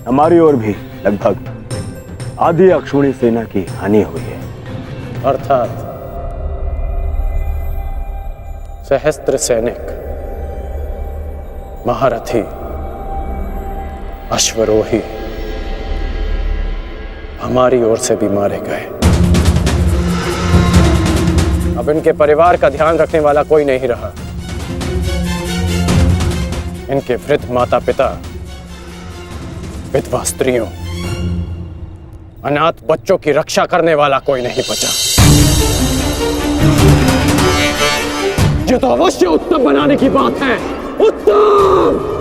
हमारी ओर भी लगभग आधी अक्षुणी सेना की हानि हुई है। अर्थात सहस्त्र सैनिक, महारथी, अश्वरोही हमारी ओर से भी मारे गए। अब इनके परिवार का ध्यान रखने वाला कोई नहीं रहा। इनके वृद्ध माता पिता, विधवा स्त्रियों, अनाथ बच्चों की रक्षा करने वाला कोई नहीं बचा। ये तो अवश्य उत्तम बनाने की बात है। उत्तम।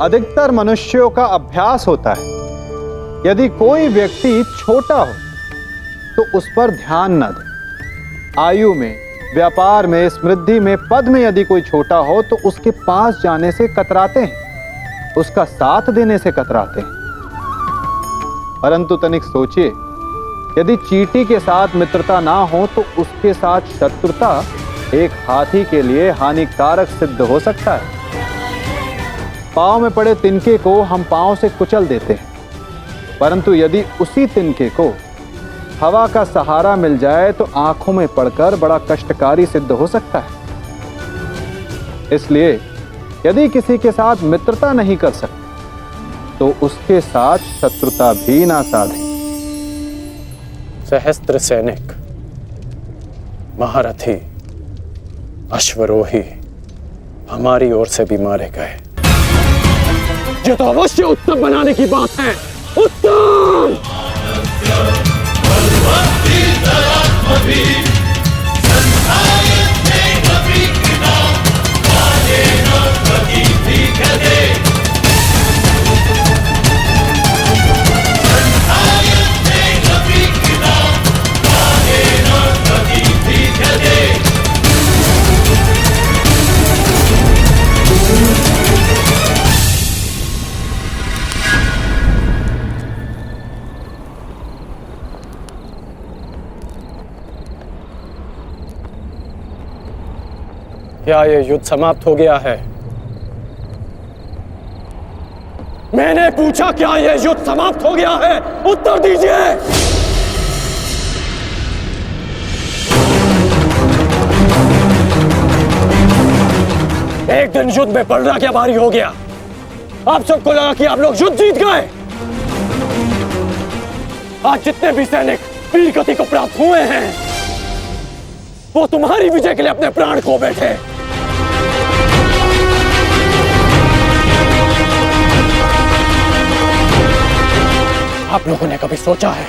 अधिकतर मनुष्यों का अभ्यास होता है, यदि कोई व्यक्ति छोटा हो तो उस पर ध्यान न दे। आयु में, व्यापार में, समृद्धि में, पद में यदि कोई छोटा हो तो उसके पास जाने से कतराते हैं, उसका साथ देने से कतराते हैं। परंतु तनिक सोचिए, यदि चींटी के साथ मित्रता ना हो तो उसके साथ शत्रुता एक हाथी के लिए हानिकारक सिद्ध हो सकता है। पांव में पड़े तिनके को हम पांव से कुचल देते हैं, परंतु यदि उसी तिनके को हवा का सहारा मिल जाए तो आंखों में पड़कर बड़ा कष्टकारी सिद्ध हो सकता है। इसलिए यदि किसी के साथ मित्रता नहीं कर सकते तो उसके साथ शत्रुता भी ना साधे। सहस्त्र सैनिक, महारथी, अश्वरोही हमारी ओर से भी मारे गए। ये तो अवश्य उत्तम बनाने की बात है। उत्तम। क्या ये युद्ध समाप्त हो गया है? मैंने पूछा, क्या ये युद्ध समाप्त हो गया है? उत्तर दीजिए। एक दिन युद्ध में पलड़ा क्या भारी हो गया। आप सबको लगा कि आप लोग युद्ध जीत गए। आज जितने भी सैनिक वीर गति को प्राप्त हुए हैं वो तुम्हारी विजय के लिए अपने प्राण खो बैठे। आप लोगों ने कभी सोचा है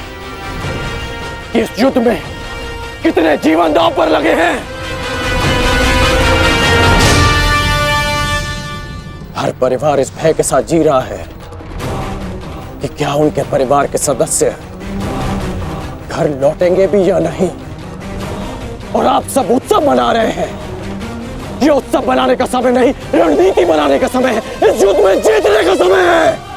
कि इस युद्ध में कितने जीवन दांव पर लगे हैं? हर परिवार इस भय के साथ जी रहा है कि क्या उनके परिवार के सदस्य घर लौटेंगे भी या नहीं। और आप सब उत्सव मना रहे हैं। ये उत्सव बनाने का समय नहीं, रणनीति बनाने का समय है। इस युद्ध में जीतने का समय है।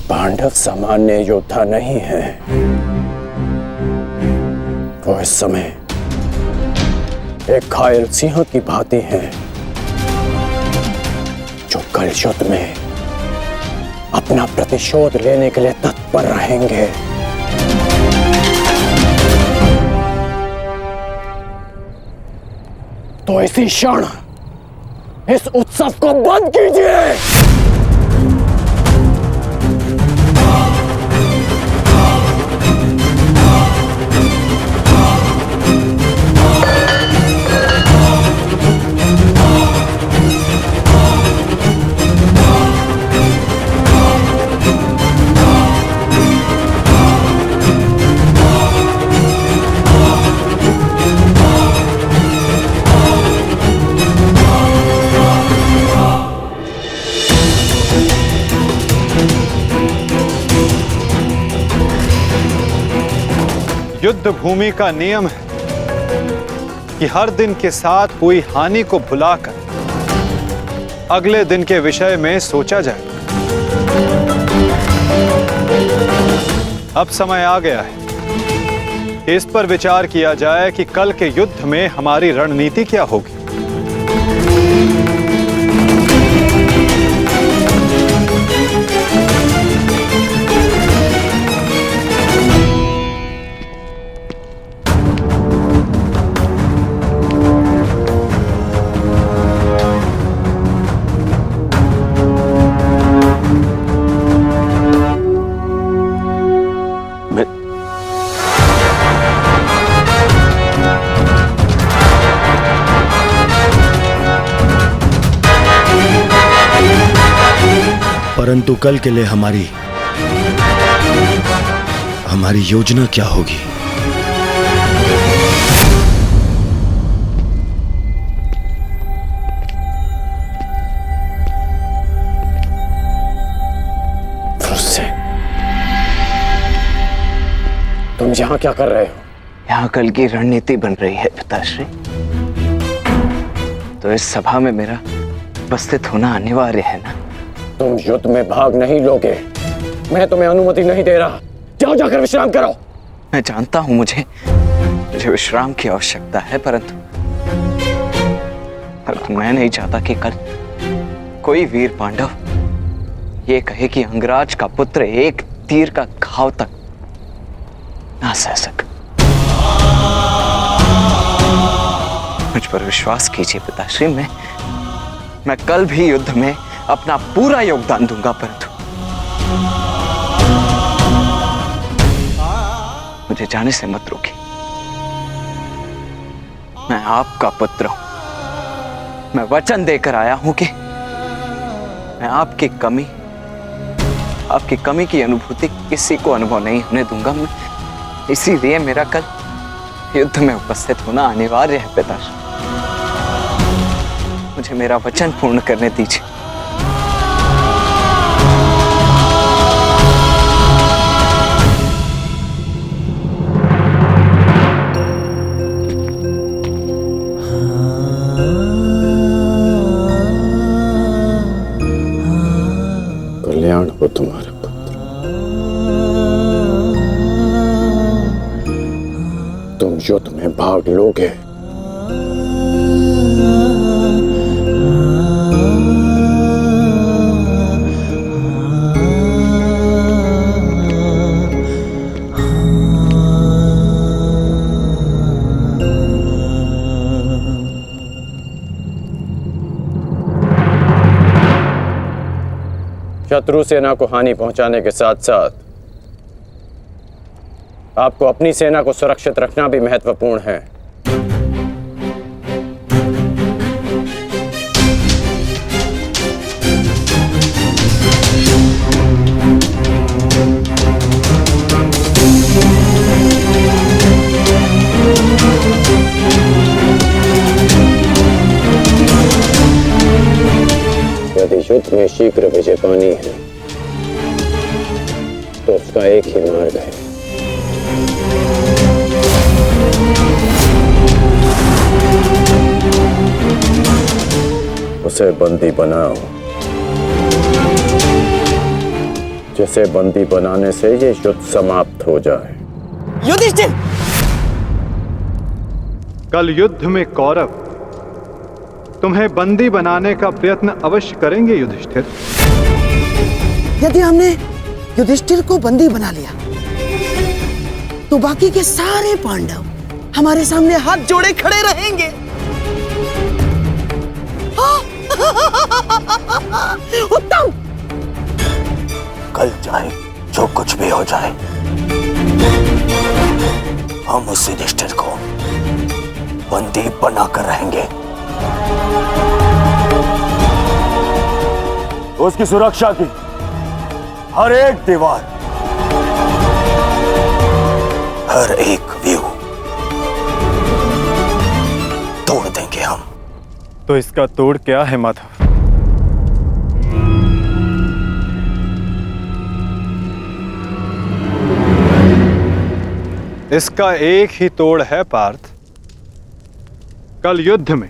पांडव सामान्य योद्धा नहीं है। वो इस समय एक घायल सिंह की भांति है, जो कल युद्ध में अपना प्रतिशोध लेने के लिए तत्पर रहेंगे। तो इसी क्षण इस उत्सव को बंद कीजिए। युद्ध भूमि का नियम है कि हर दिन के साथ हुई हानि को भुलाकर अगले दिन के विषय में सोचा जाए। अब समय आ गया है इस पर विचार किया जाए कि कल के युद्ध में हमारी रणनीति क्या होगी। परंतु कल के लिए हमारी योजना क्या होगी? तुम यहाँ क्या कर रहे हो? यहाँ कल की रणनीति बन रही है पिताश्री। तो इस सभा में मेरा उपस्थित होना अनिवार्य है ना। तुम युद्ध में भाग नहीं लोगे, मैं तुम्हें अनुमति नहीं दे रहा। जाओ जाकर विश्राम करो। मैं जानता हूं मुझे विश्राम की आवश्यकता है, परंतु मैं नहीं चाहता कि कल कोई वीर पांडव ये कहे कि अंगराज का पुत्र एक तीर का घाव तक ना सह सके। मुझ पर विश्वास कीजिए पिताश्री, मैं कल भी युद्ध में अपना पूरा योगदान दूंगा, परंतु मुझे जाने से मत रोकिए। मैं आपका पुत्र हूं। मैं वचन देकर आया हूं कि मैं आपकी कमी की अनुभूति किसी को अनुभव नहीं होने दूंगा। मैं इसीलिए मेरा कल युद्ध में उपस्थित होना अनिवार्य है पिताश्री। मुझे मेरा वचन पूर्ण करने दीजिए। कल्याण हो तुम्हारे पुत्र। तुम युद्ध में भाग लोगे। शत्रु सेना को हानि पहुंचाने के साथ साथ आपको अपनी सेना को सुरक्षित रखना भी महत्वपूर्ण है। यदि युद्ध में शीघ्र विजय पानी है तो उसका एक ही मार्ग है, उसे बंदी बनाओ। जिसे बंदी बनाने से ये युद्ध समाप्त हो जाए। युधिष्ठिर! कल युद्ध में कौरव तुम्हें बंदी बनाने का प्रयत्न अवश्य करेंगे युधिष्ठिर। यदि हमने युधिष्ठिर को बंदी बना लिया तो बाकी के सारे पांडव हमारे सामने हाथ जोड़े खड़े रहेंगे। उत्तम! कल चाहे जो कुछ भी हो जाए, हम उस युधिष्ठिर को बंदी बनाकर रहेंगे। उसकी सुरक्षा की हर एक दीवार, हर एक व्यू तोड़ देंगे हम। तो इसका तोड़ क्या है माधव? इसका एक ही तोड़ है पार्थ। कल युद्ध में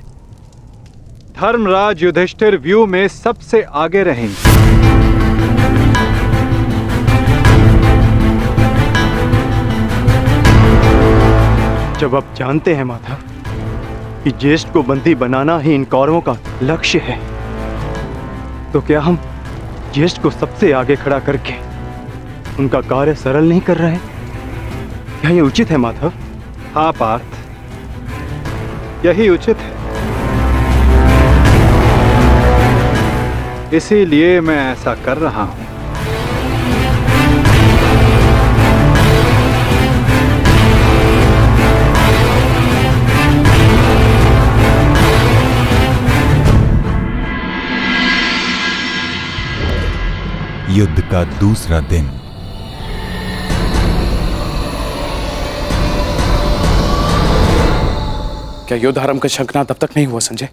धर्मराज युधिष्ठिर व्यू में सबसे आगे रहेंगे। जब आप जानते हैं माधव कि ज्येष्ठ को बंदी बनाना ही इन कौरवों का लक्ष्य है, तो क्या हम ज्येष्ठ को सबसे आगे खड़ा करके उनका कार्य सरल नहीं कर रहे हैं? क्या ये उचित है माधव? हाँ पार्थ, यही उचित है। इसीलिए मैं ऐसा कर रहा हूं। युद्ध का दूसरा दिन। क्या युद्ध आरंभ का शंखनाद तब तक नहीं हुआ संजय?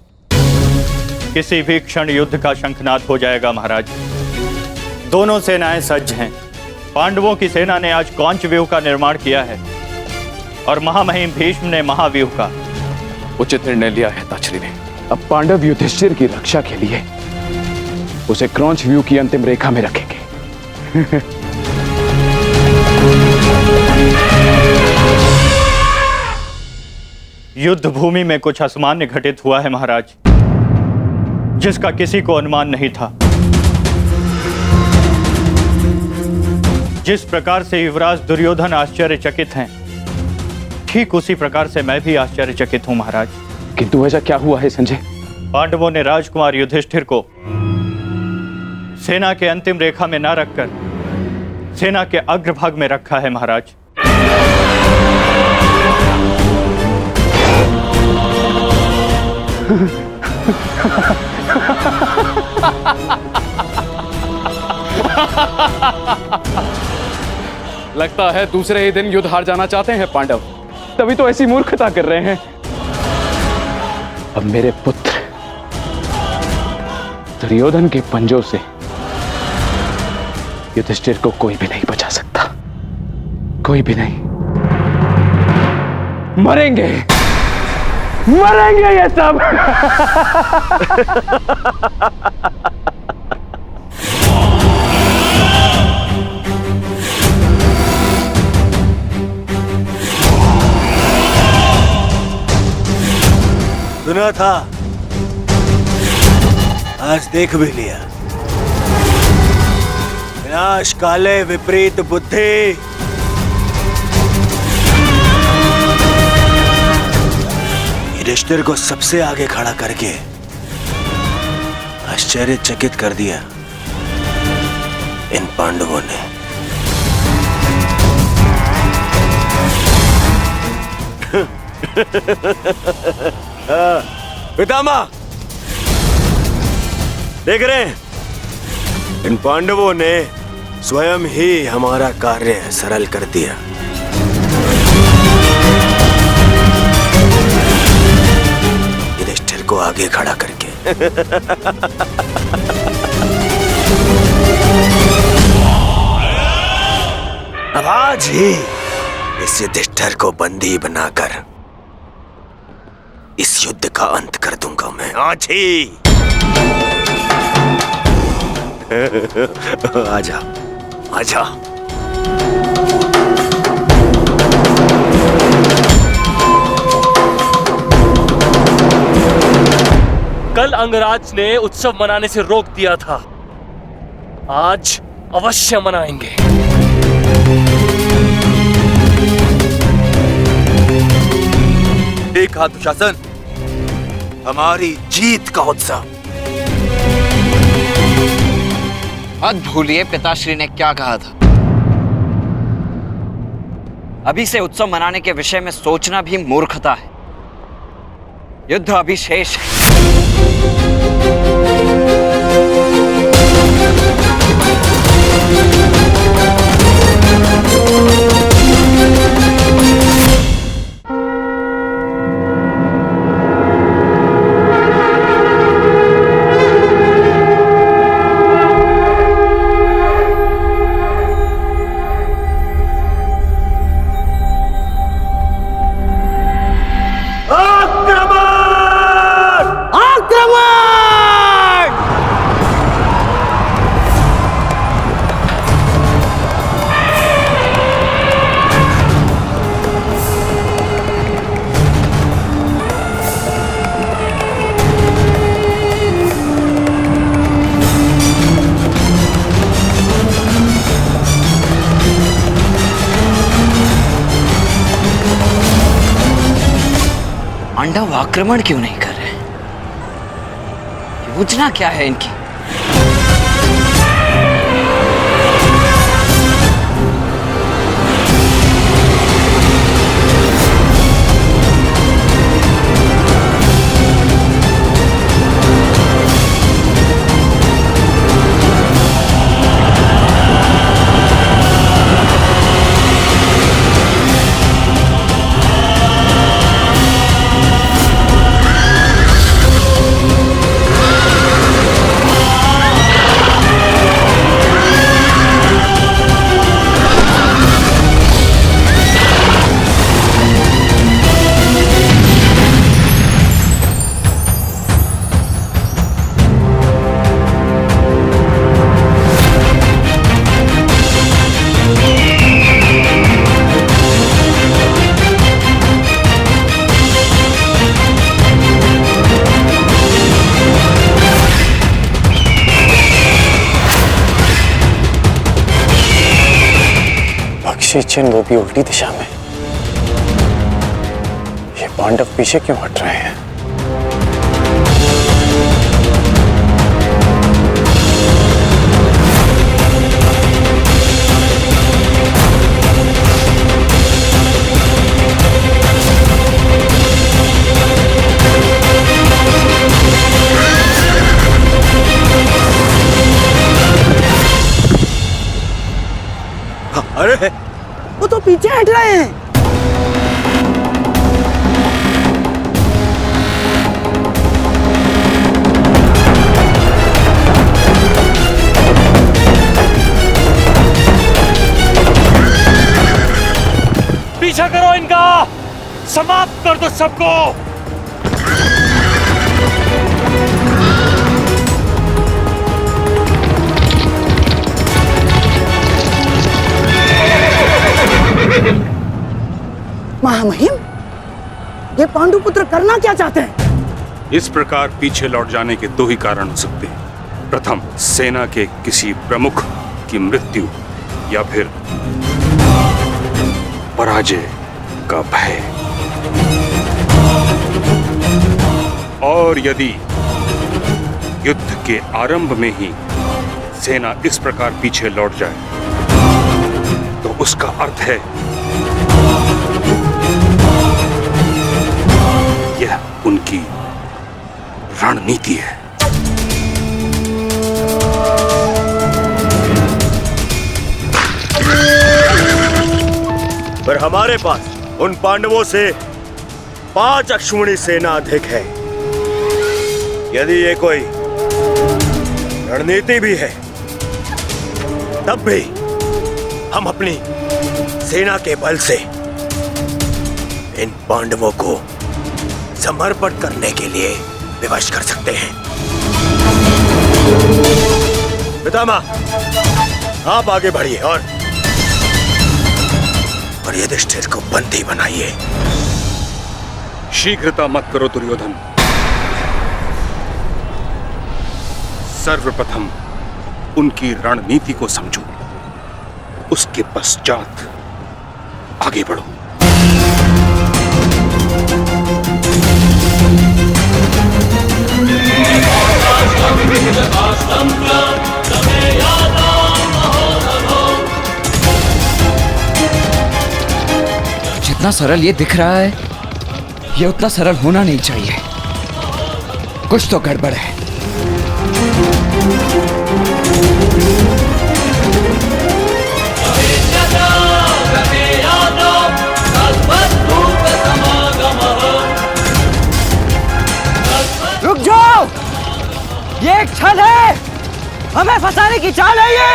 किसी भी क्षण युद्ध का शंखनाद हो जाएगा महाराज। दोनों सेनाएं सज्ज हैं। पांडवों की सेना ने आज कौंच व्यूह का निर्माण किया है और महामहिम भीष्म ने महाव्यूह का। उचित निर्णय लिया है ताछरी ने। अब पांडव युधिष्ठिर की रक्षा के लिए उसे क्रौंच व्यू की अंतिम रेखा में रखेंगे। युद्ध भूमि में कुछ असामान्य घटित हुआ है महाराज, जिसका किसी को अनुमान नहीं था। जिस प्रकार से युवराज दुर्योधन आश्चर्यचकित हैं, ठीक उसी प्रकार से मैं भी आश्चर्यचकित हूं महाराज। किंतु ऐसा क्या हुआ है संजय? पांडवों ने राजकुमार युधिष्ठिर को सेना के अंतिम रेखा में न रखकर सेना के अग्रभाग में रखा है महाराज। लगता है दूसरे ही दिन युद्ध हार जाना चाहते हैं पांडव, तभी तो ऐसी मूर्खता कर रहे हैं। अब मेरे पुत्र दुर्योधन के पंजों से युधिष्ठिर को कोई भी नहीं बचा सकता, कोई भी नहीं। मरेंगे, मरेंगे ये सब। सुना था, आज देख भी लिया। विनाश काले विपरीत बुद्धि। युधिष्ठिर को सबसे आगे खड़ा करके आश्चर्यचकित कर दिया इन पांडवों ने। पितामह, देख रहे हैं, इन पांडवों ने स्वयं ही हमारा कार्य सरल कर दिया। युधिष्ठिर को आगे खड़ा करके। अब आज ही इस युधिष्ठिर को बंदी बनाकर इस युद्ध का अंत कर दूंगा मैं, आज ही। आजा, आजा। कल अंगराज ने उत्सव मनाने से रोक दिया था, आज अवश्य मनाएंगे। देखा दुशासन, हमारी जीत का उत्सव। मत भूलिए पिताश्री ने क्या कहा था। अभी से उत्सव मनाने के विषय में सोचना भी मूर्खता है। युद्ध अभी शेष है। पांडव आक्रमण क्यों नहीं कर रहे? योजना क्या है इनकी? चिन्ह वो भी उल्टी दिशा में। ये पांडव पीछे क्यों हट रहे हैं? अरे वो तो पीछे हट रहे हैं। पीछा करो इनका, समाप्त कर दो सबको। महामहिम, ये पांडुपुत्र करना क्या चाहते हैं? इस प्रकार पीछे लौट जाने के दो ही कारण हो सकते हैं। प्रथम, सेना के किसी प्रमुख की मृत्यु, या फिर पराजय का भय। और यदि युद्ध के आरंभ में ही सेना इस प्रकार पीछे लौट जाए तो उसका अर्थ है यह उनकी रणनीति है। पर हमारे पास उन पांडवों से 5 अश्विनी सेना अधिक है। यदि ये कोई रणनीति भी है, तब भी हम अपनी सेना के बल से इन पांडवों को समर्पण करने के लिए विवश कर सकते हैं। पितामह, आप आगे बढ़िए और युधिष्ठिर को बंदी बनाइए। शीघ्रता मत करो दुर्योधन। सर्वप्रथम उनकी रणनीति को समझो, उसके पश्चात आगे बढ़ो। जितना सरल ये दिख रहा है, ये उतना सरल होना नहीं चाहिए। कुछ तो गड़बड़ है। रुक जाओ, ये एक छल है, हमें फंसाने की चाल है ये।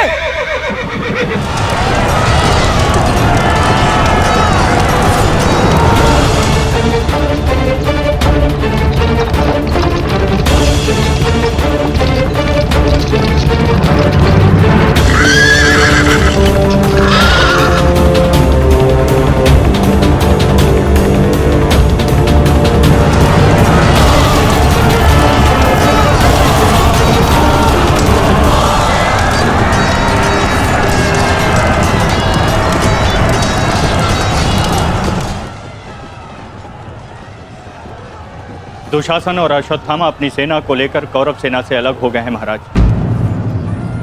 दुशासन और अश्वत्थामा अपनी सेना को लेकर कौरव सेना से अलग हो गए हैं महाराज।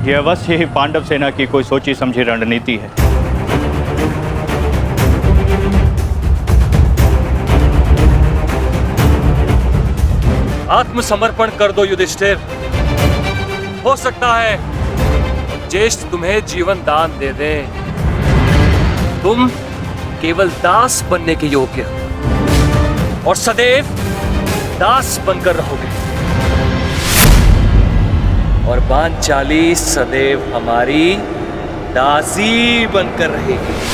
यह अवश्य ही पांडव सेना की कोई सोची समझी रणनीति है। आत्मसमर्पण कर दो युधिष्ठिर। हो सकता है ज्येष्ठ तुम्हें जीवन दान दे दे। तुम केवल दास बनने के योग्य और सदैव दास बनकर रहोगे, और पांचाली सदैव हमारी दासी बनकर रहेगी।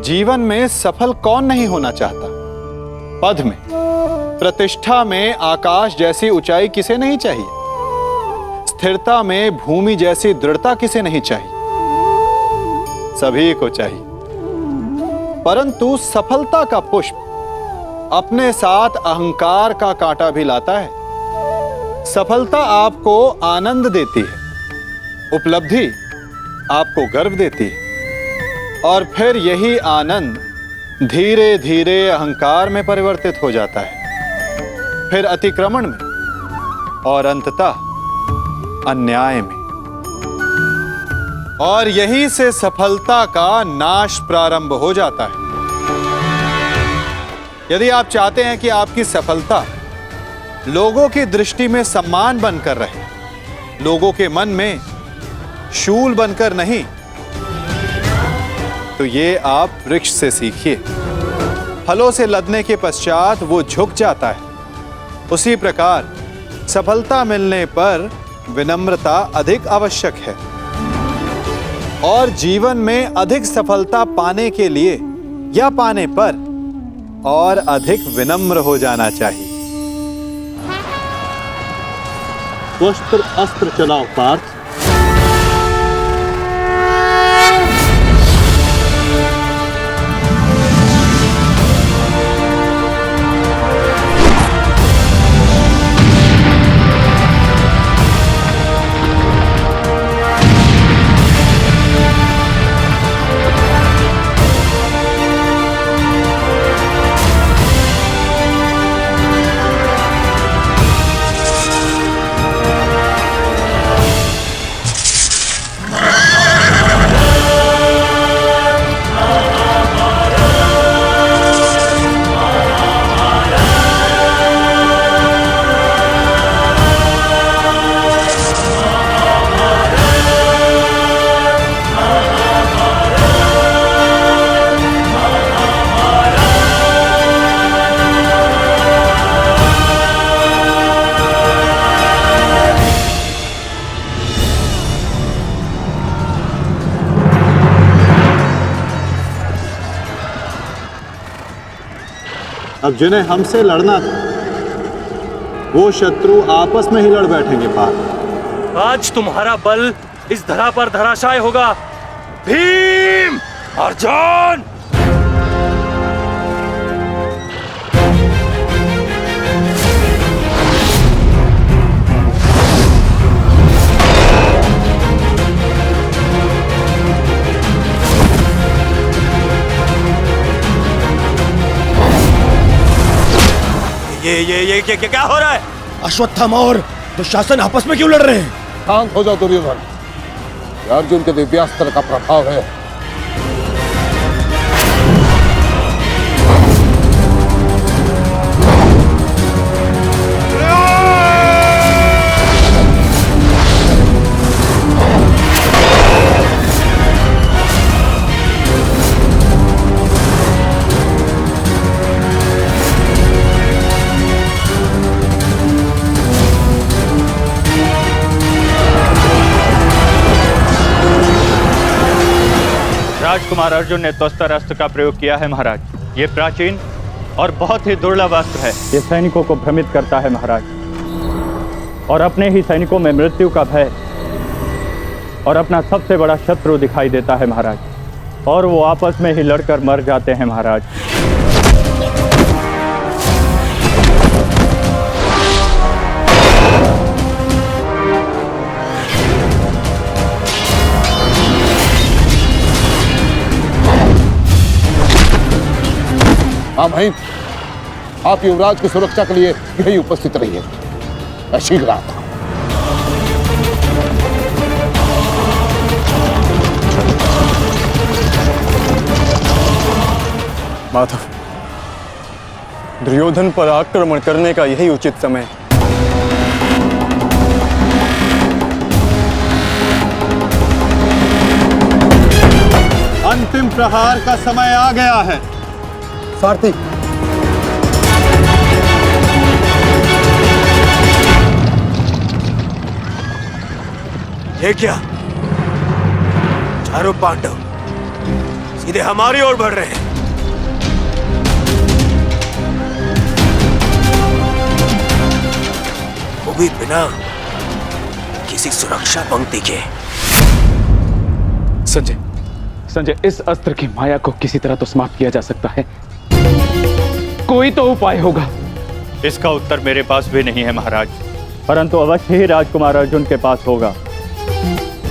जीवन में सफल कौन नहीं होना चाहता? पद में, प्रतिष्ठा में आकाश जैसी ऊंचाई किसे नहीं चाहिए? स्थिरता में भूमि जैसी दृढ़ता किसे नहीं चाहिए? सभी को चाहिए। परंतु सफलता का पुष्प अपने साथ अहंकार का कांटा भी लाता है। सफलता आपको आनंद देती है, उपलब्धि आपको गर्व देती है, और फिर यही आनंद धीरे धीरे अहंकार में परिवर्तित हो जाता है, फिर अतिक्रमण में, और अंततः अन्याय में। और यही से सफलता का नाश प्रारंभ हो जाता है। यदि आप चाहते हैं कि आपकी सफलता लोगों की दृष्टि में सम्मान बनकर रहे, लोगों के मन में शूल बनकर नहीं, तो ये आप वृक्ष से सीखिए। फलों से लदने के पश्चात वो झुक जाता है। उसी प्रकार सफलता मिलने पर विनम्रता अधिक आवश्यक है, और जीवन में अधिक सफलता पाने के लिए या पाने पर और अधिक विनम्र हो जाना चाहिए। स्वस्त्र अस्त्र चलाओ पार्थ। अब जिन्हें हमसे लड़ना था वो शत्रु आपस में ही लड़ बैठेंगे पार्थ। आज तुम्हारा बल इस धरा पर धराशाय होगा। भीम, अर्जुन! ये क्या हो रहा है? अश्वत्थामा और दुशासन आपस में क्यों लड़ रहे हैं? शांत हो जाओ दुर्योधन, ये अर्जुन के दिव्यास्त्र का प्रभाव है। राजकुमार अर्जुन ने त्वस्तर अस्त्र का प्रयोग किया है महाराज। ये प्राचीन और बहुत ही दुर्लभ अस्त्र है। ये सैनिकों को भ्रमित करता है महाराज, और अपने ही सैनिकों में मृत्यु का भय और अपना सबसे बड़ा शत्रु दिखाई देता है महाराज, और वो आपस में ही लड़कर मर जाते हैं महाराज। हाँ भाई, आप युवराज की सुरक्षा के लिए यही उपस्थित रहिए। मैं शीघ्र आता हूं। माधव, दुर्योधन पर आक्रमण करने का यही उचित समय। अंतिम प्रहार का समय आ गया है। सारथी, ये क्या? चारों पांडव सीधे हमारी ओर बढ़ रहे हैं। वो भी बिना किसी सुरक्षा पंक्ति के। संजय, इस अस्त्र की माया को किसी तरह तो समाप्त किया जा सकता है। कोई तो उपाय होगा। इसका उत्तर मेरे पास भी नहीं है महाराज, परंतु अवश्य ही राजकुमार अर्जुन के पास होगा,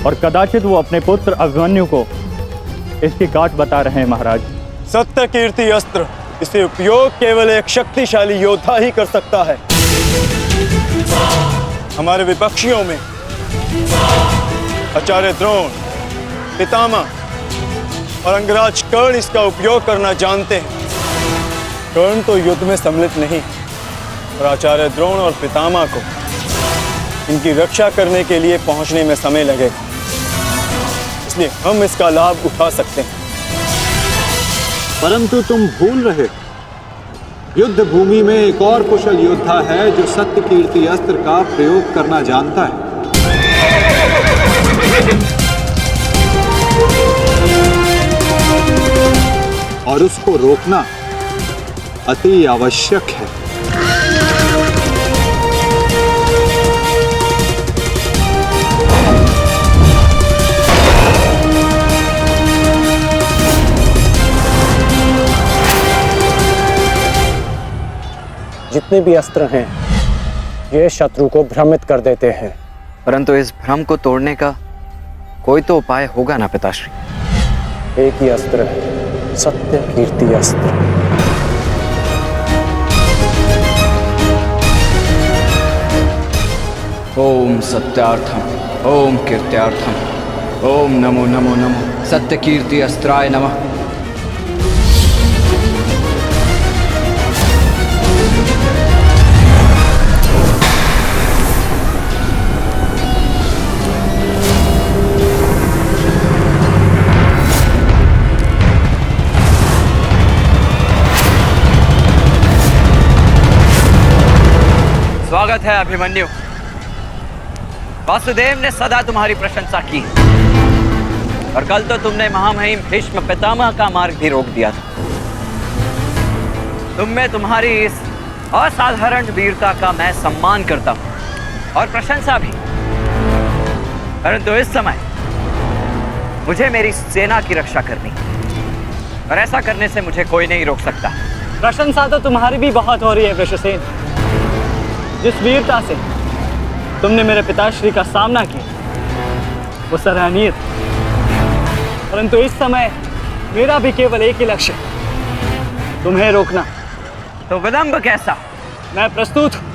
और कदाचित वो अपने पुत्र अभिमन्यु को इसकी काट बता रहे हैं महाराज। सत्य कीर्ति अस्त्र, इसे उपयोग केवल एक शक्तिशाली योद्धा ही कर सकता है। हमारे विपक्षियों में आचार्य द्रोण, पितामह और अंगराज कर्ण इसका उपयोग करना जानते हैं। कर्ण तो युद्ध में सम्मिलित नहीं, और आचार्य द्रोण और पितामह को इनकी रक्षा करने के लिए पहुंचने में समय लगेगा, इसलिए हम इसका लाभ उठा सकते हैं। परंतु तुम भूल रहे हो, युद्ध भूमि में एक और कुशल योद्धा है जो सत्य कीर्ति अस्त्र का प्रयोग करना जानता है। और उसको रोकना अति आवश्यक है। जितने भी अस्त्र हैं ये शत्रु को भ्रमित कर देते हैं। परंतु इस भ्रम को तोड़ने का कोई तो उपाय होगा ना पिताश्री? एक ही अस्त्र है, सत्य कीर्ति अस्त्र। ओम सत्यार्थम ओम कीर्त्यार्थम ओम नमो नमो नमो सत्य कीर्ति अस्त्राय नमः। स्वागत है अभिमन्यु। वासुदेव ने सदा तुम्हारी प्रशंसा की और कल तो तुमने महामहिम भीष्म पितामह का मार्ग भी रोक दिया था। तुम में तुम्हारी इस असाधारण वीरता का मैं सम्मान करता हूं और प्रशंसा भी। परंतु इस समय मुझे मेरी सेना की रक्षा करनी है और ऐसा करने से मुझे कोई नहीं रोक सकता। प्रशंसा तो तुम्हारी भी बहुत हो रही है वृषसेन। जिस वीरता से तुमने मेरे पिताश्री का सामना किया वो सराहनीय था। परंतु इस समय मेरा भी केवल एक ही लक्ष्य है, तुम्हें रोकना। तो विलंब कैसा? मैं प्रस्तुत हूं।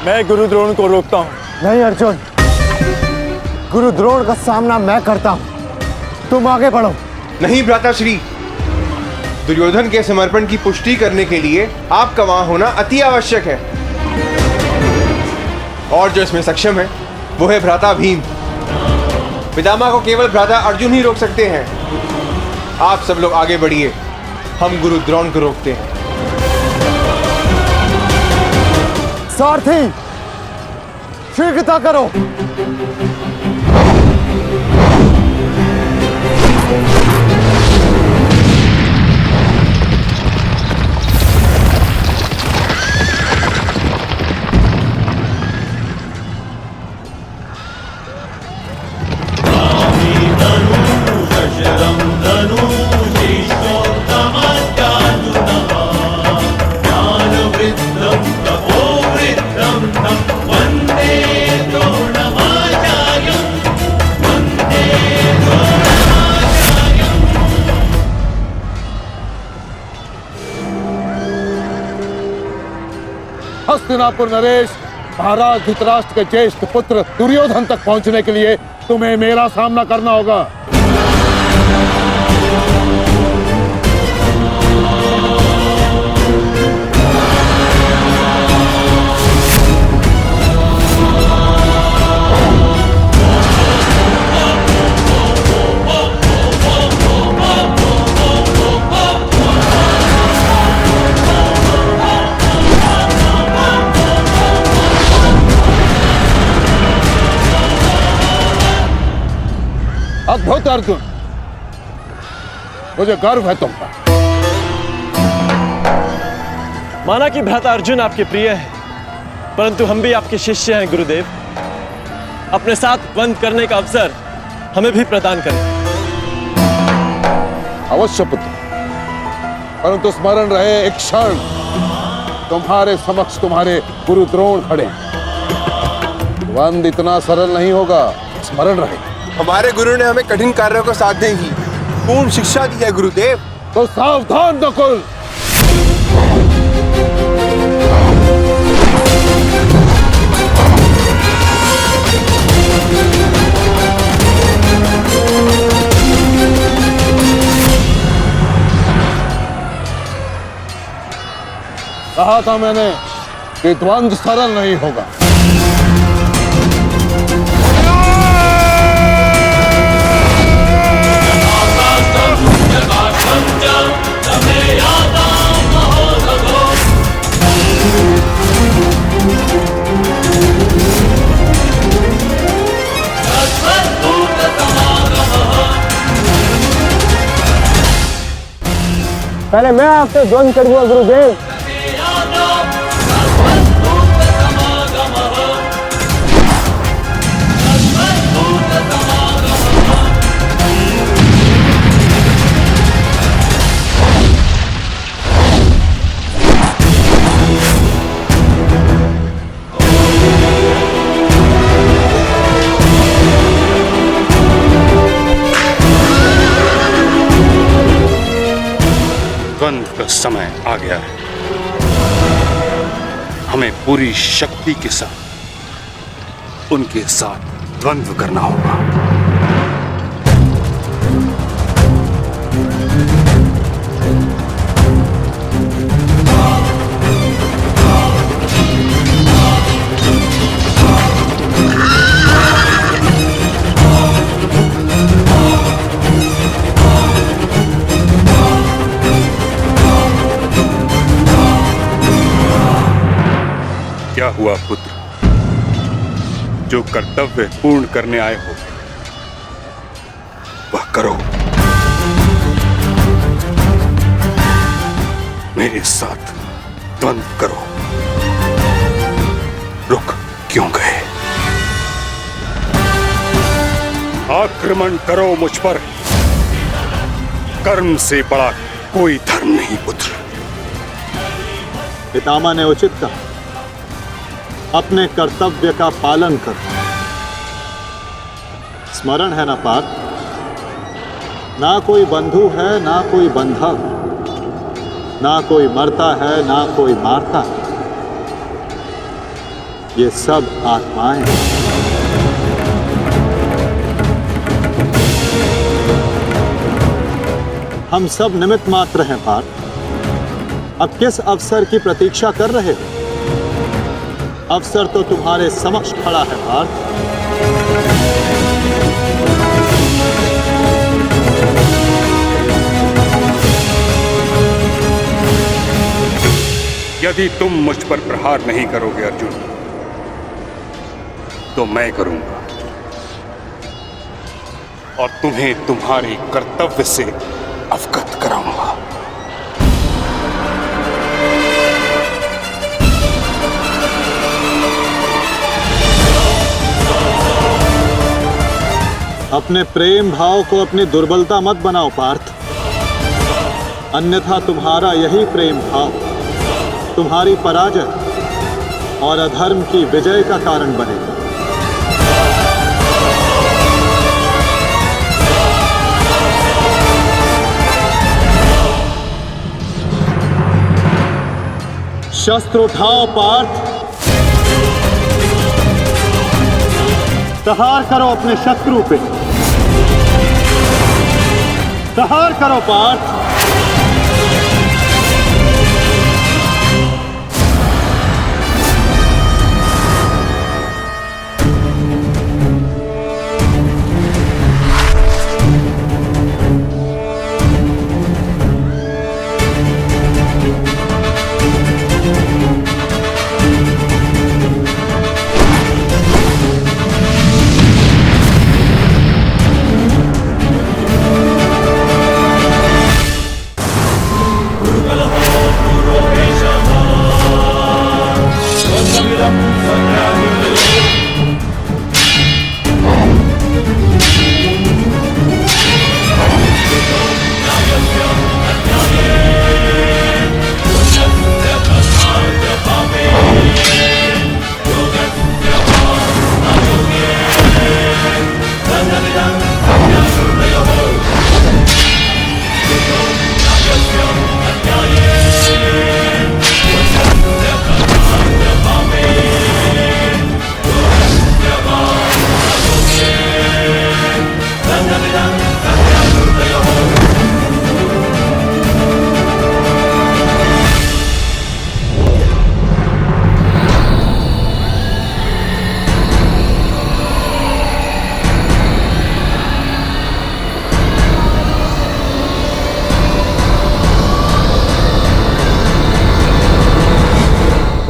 मैं गुरु द्रोण को रोकता हूं। नहीं अर्जुन, गुरु द्रोण का सामना मैं करता हूं, तुम आगे बढ़ो। नहीं भ्राताश्री, दुर्योधन के समर्पण की पुष्टि करने के लिए आपका वहां होना अति आवश्यक है। और जो इसमें सक्षम है वो है भ्राता भीम। पितामह को केवल भ्राता अर्जुन ही रोक सकते हैं। आप सब लोग आगे बढ़िए, हम गुरु द्रोण को रोकते हैं। सारथी, शीघ्रता करो। हस्तिनापुर नरेश, महाराज धृतराष्ट्र के ज्येष्ठ पुत्र दुर्योधन तक पहुंचने के लिए तुम्हें मेरा सामना करना होगा। अद्भुत अर्जुन, मुझे गर्व है तुम पर। माना कि भ्राता अर्जुन आपके प्रिय है, परंतु हम भी आपके शिष्य हैं गुरुदेव। अपने साथ बंद करने का अवसर हमें भी प्रदान करें। अवश्य पुत्र, परंतु स्मरण रहे एक क्षण तुम्हारे समक्ष तुम्हारे गुरु द्रोण खड़े हैं। बंद इतना सरल नहीं होगा, स्मरण रहे। हमारे गुरु ने हमें कठिन कार्यों को साधने की पूर्ण शिक्षा दी है गुरुदेव। तो सावधान नकुल। कहा था मैंने कि द्वंद्व सरल नहीं होगा। पहले मैं आपसे द्वंद करूंगा गुरुदेव। द्वंद का समय आ गया है। हमें पूरी शक्ति के साथ उनके साथ द्वंद्व करना होगा। क्या हुआ पुत्र? जो कर्तव्य पूर्ण करने आए हो वह करो। मेरे साथ द्वंद्व करो। रुक क्यों गए? आक्रमण करो मुझ पर। कर्म से बड़ा कोई धर्म नहीं पुत्र। पितामह ने उचित कहा, अपने कर्तव्य का पालन करो। स्मरण है ना पार्थ, ना कोई बंधु है ना कोई बंधा, ना कोई मरता है ना कोई मारता है, ये सब आत्माएं हैं। हम सब निमित्त मात्र हैं पार्थ। अब किस अवसर की प्रतीक्षा कर रहे हो? अवसर तो तुम्हारे समक्ष खड़ा है पार्थ। यदि तुम मुझ पर प्रहार नहीं करोगे अर्जुन, तो मैं करूंगा और तुम्हें तुम्हारे कर्तव्य से अवगत कराऊंगा। अपने प्रेम भाव को अपनी दुर्बलता मत बनाओ पार्थ, अन्यथा तुम्हारा यही प्रेम भाव तुम्हारी पराजय और अधर्म की विजय का कारण बनेगा। शस्त्र उठाओ पार्थ, प्रहार करो अपने शत्रु पे। प्रहार करो पार्थ।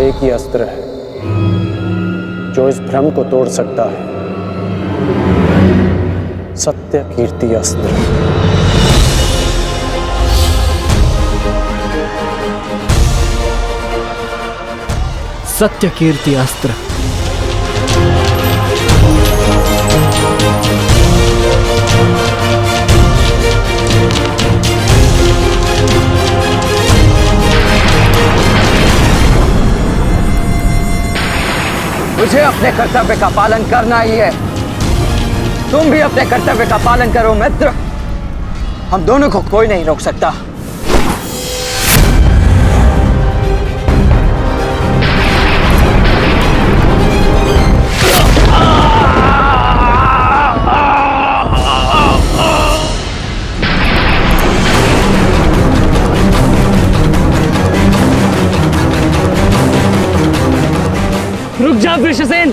एक ही अस्त्र है जो इस भ्रम को तोड़ सकता है, सत्य कीर्ति अस्त्र। सत्य कीर्ति अस्त्र। मुझे अपने कर्तव्य का पालन करना ही है। तुम भी अपने कर्तव्य का पालन करो मित्र। हम दोनों को कोई नहीं रोक सकता। रुक जा वृषसेन,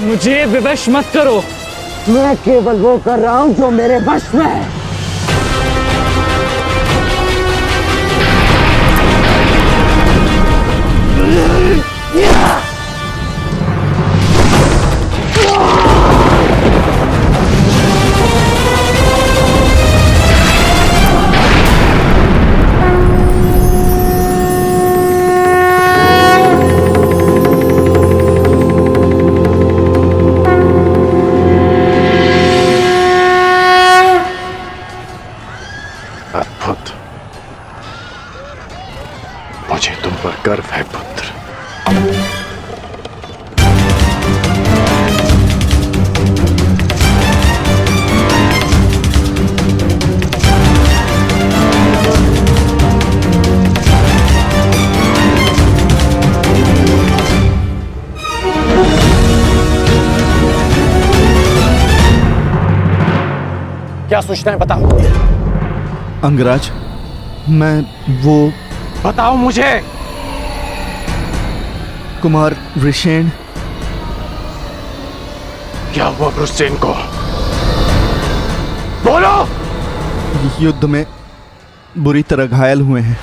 मुझे विवश मत करो। मैं केवल वो कर रहा हूं जो मेरे वश में है। अद्भुत। मुझे तुम पर गर्व है पुत्र। क्या सूचना है बताओ। अंगराज, मैं वो बताओ मुझे। कुमार वृषेण। क्या हुआ वृषसेन को? बोलो। युद्ध में बुरी तरह घायल हुए हैं।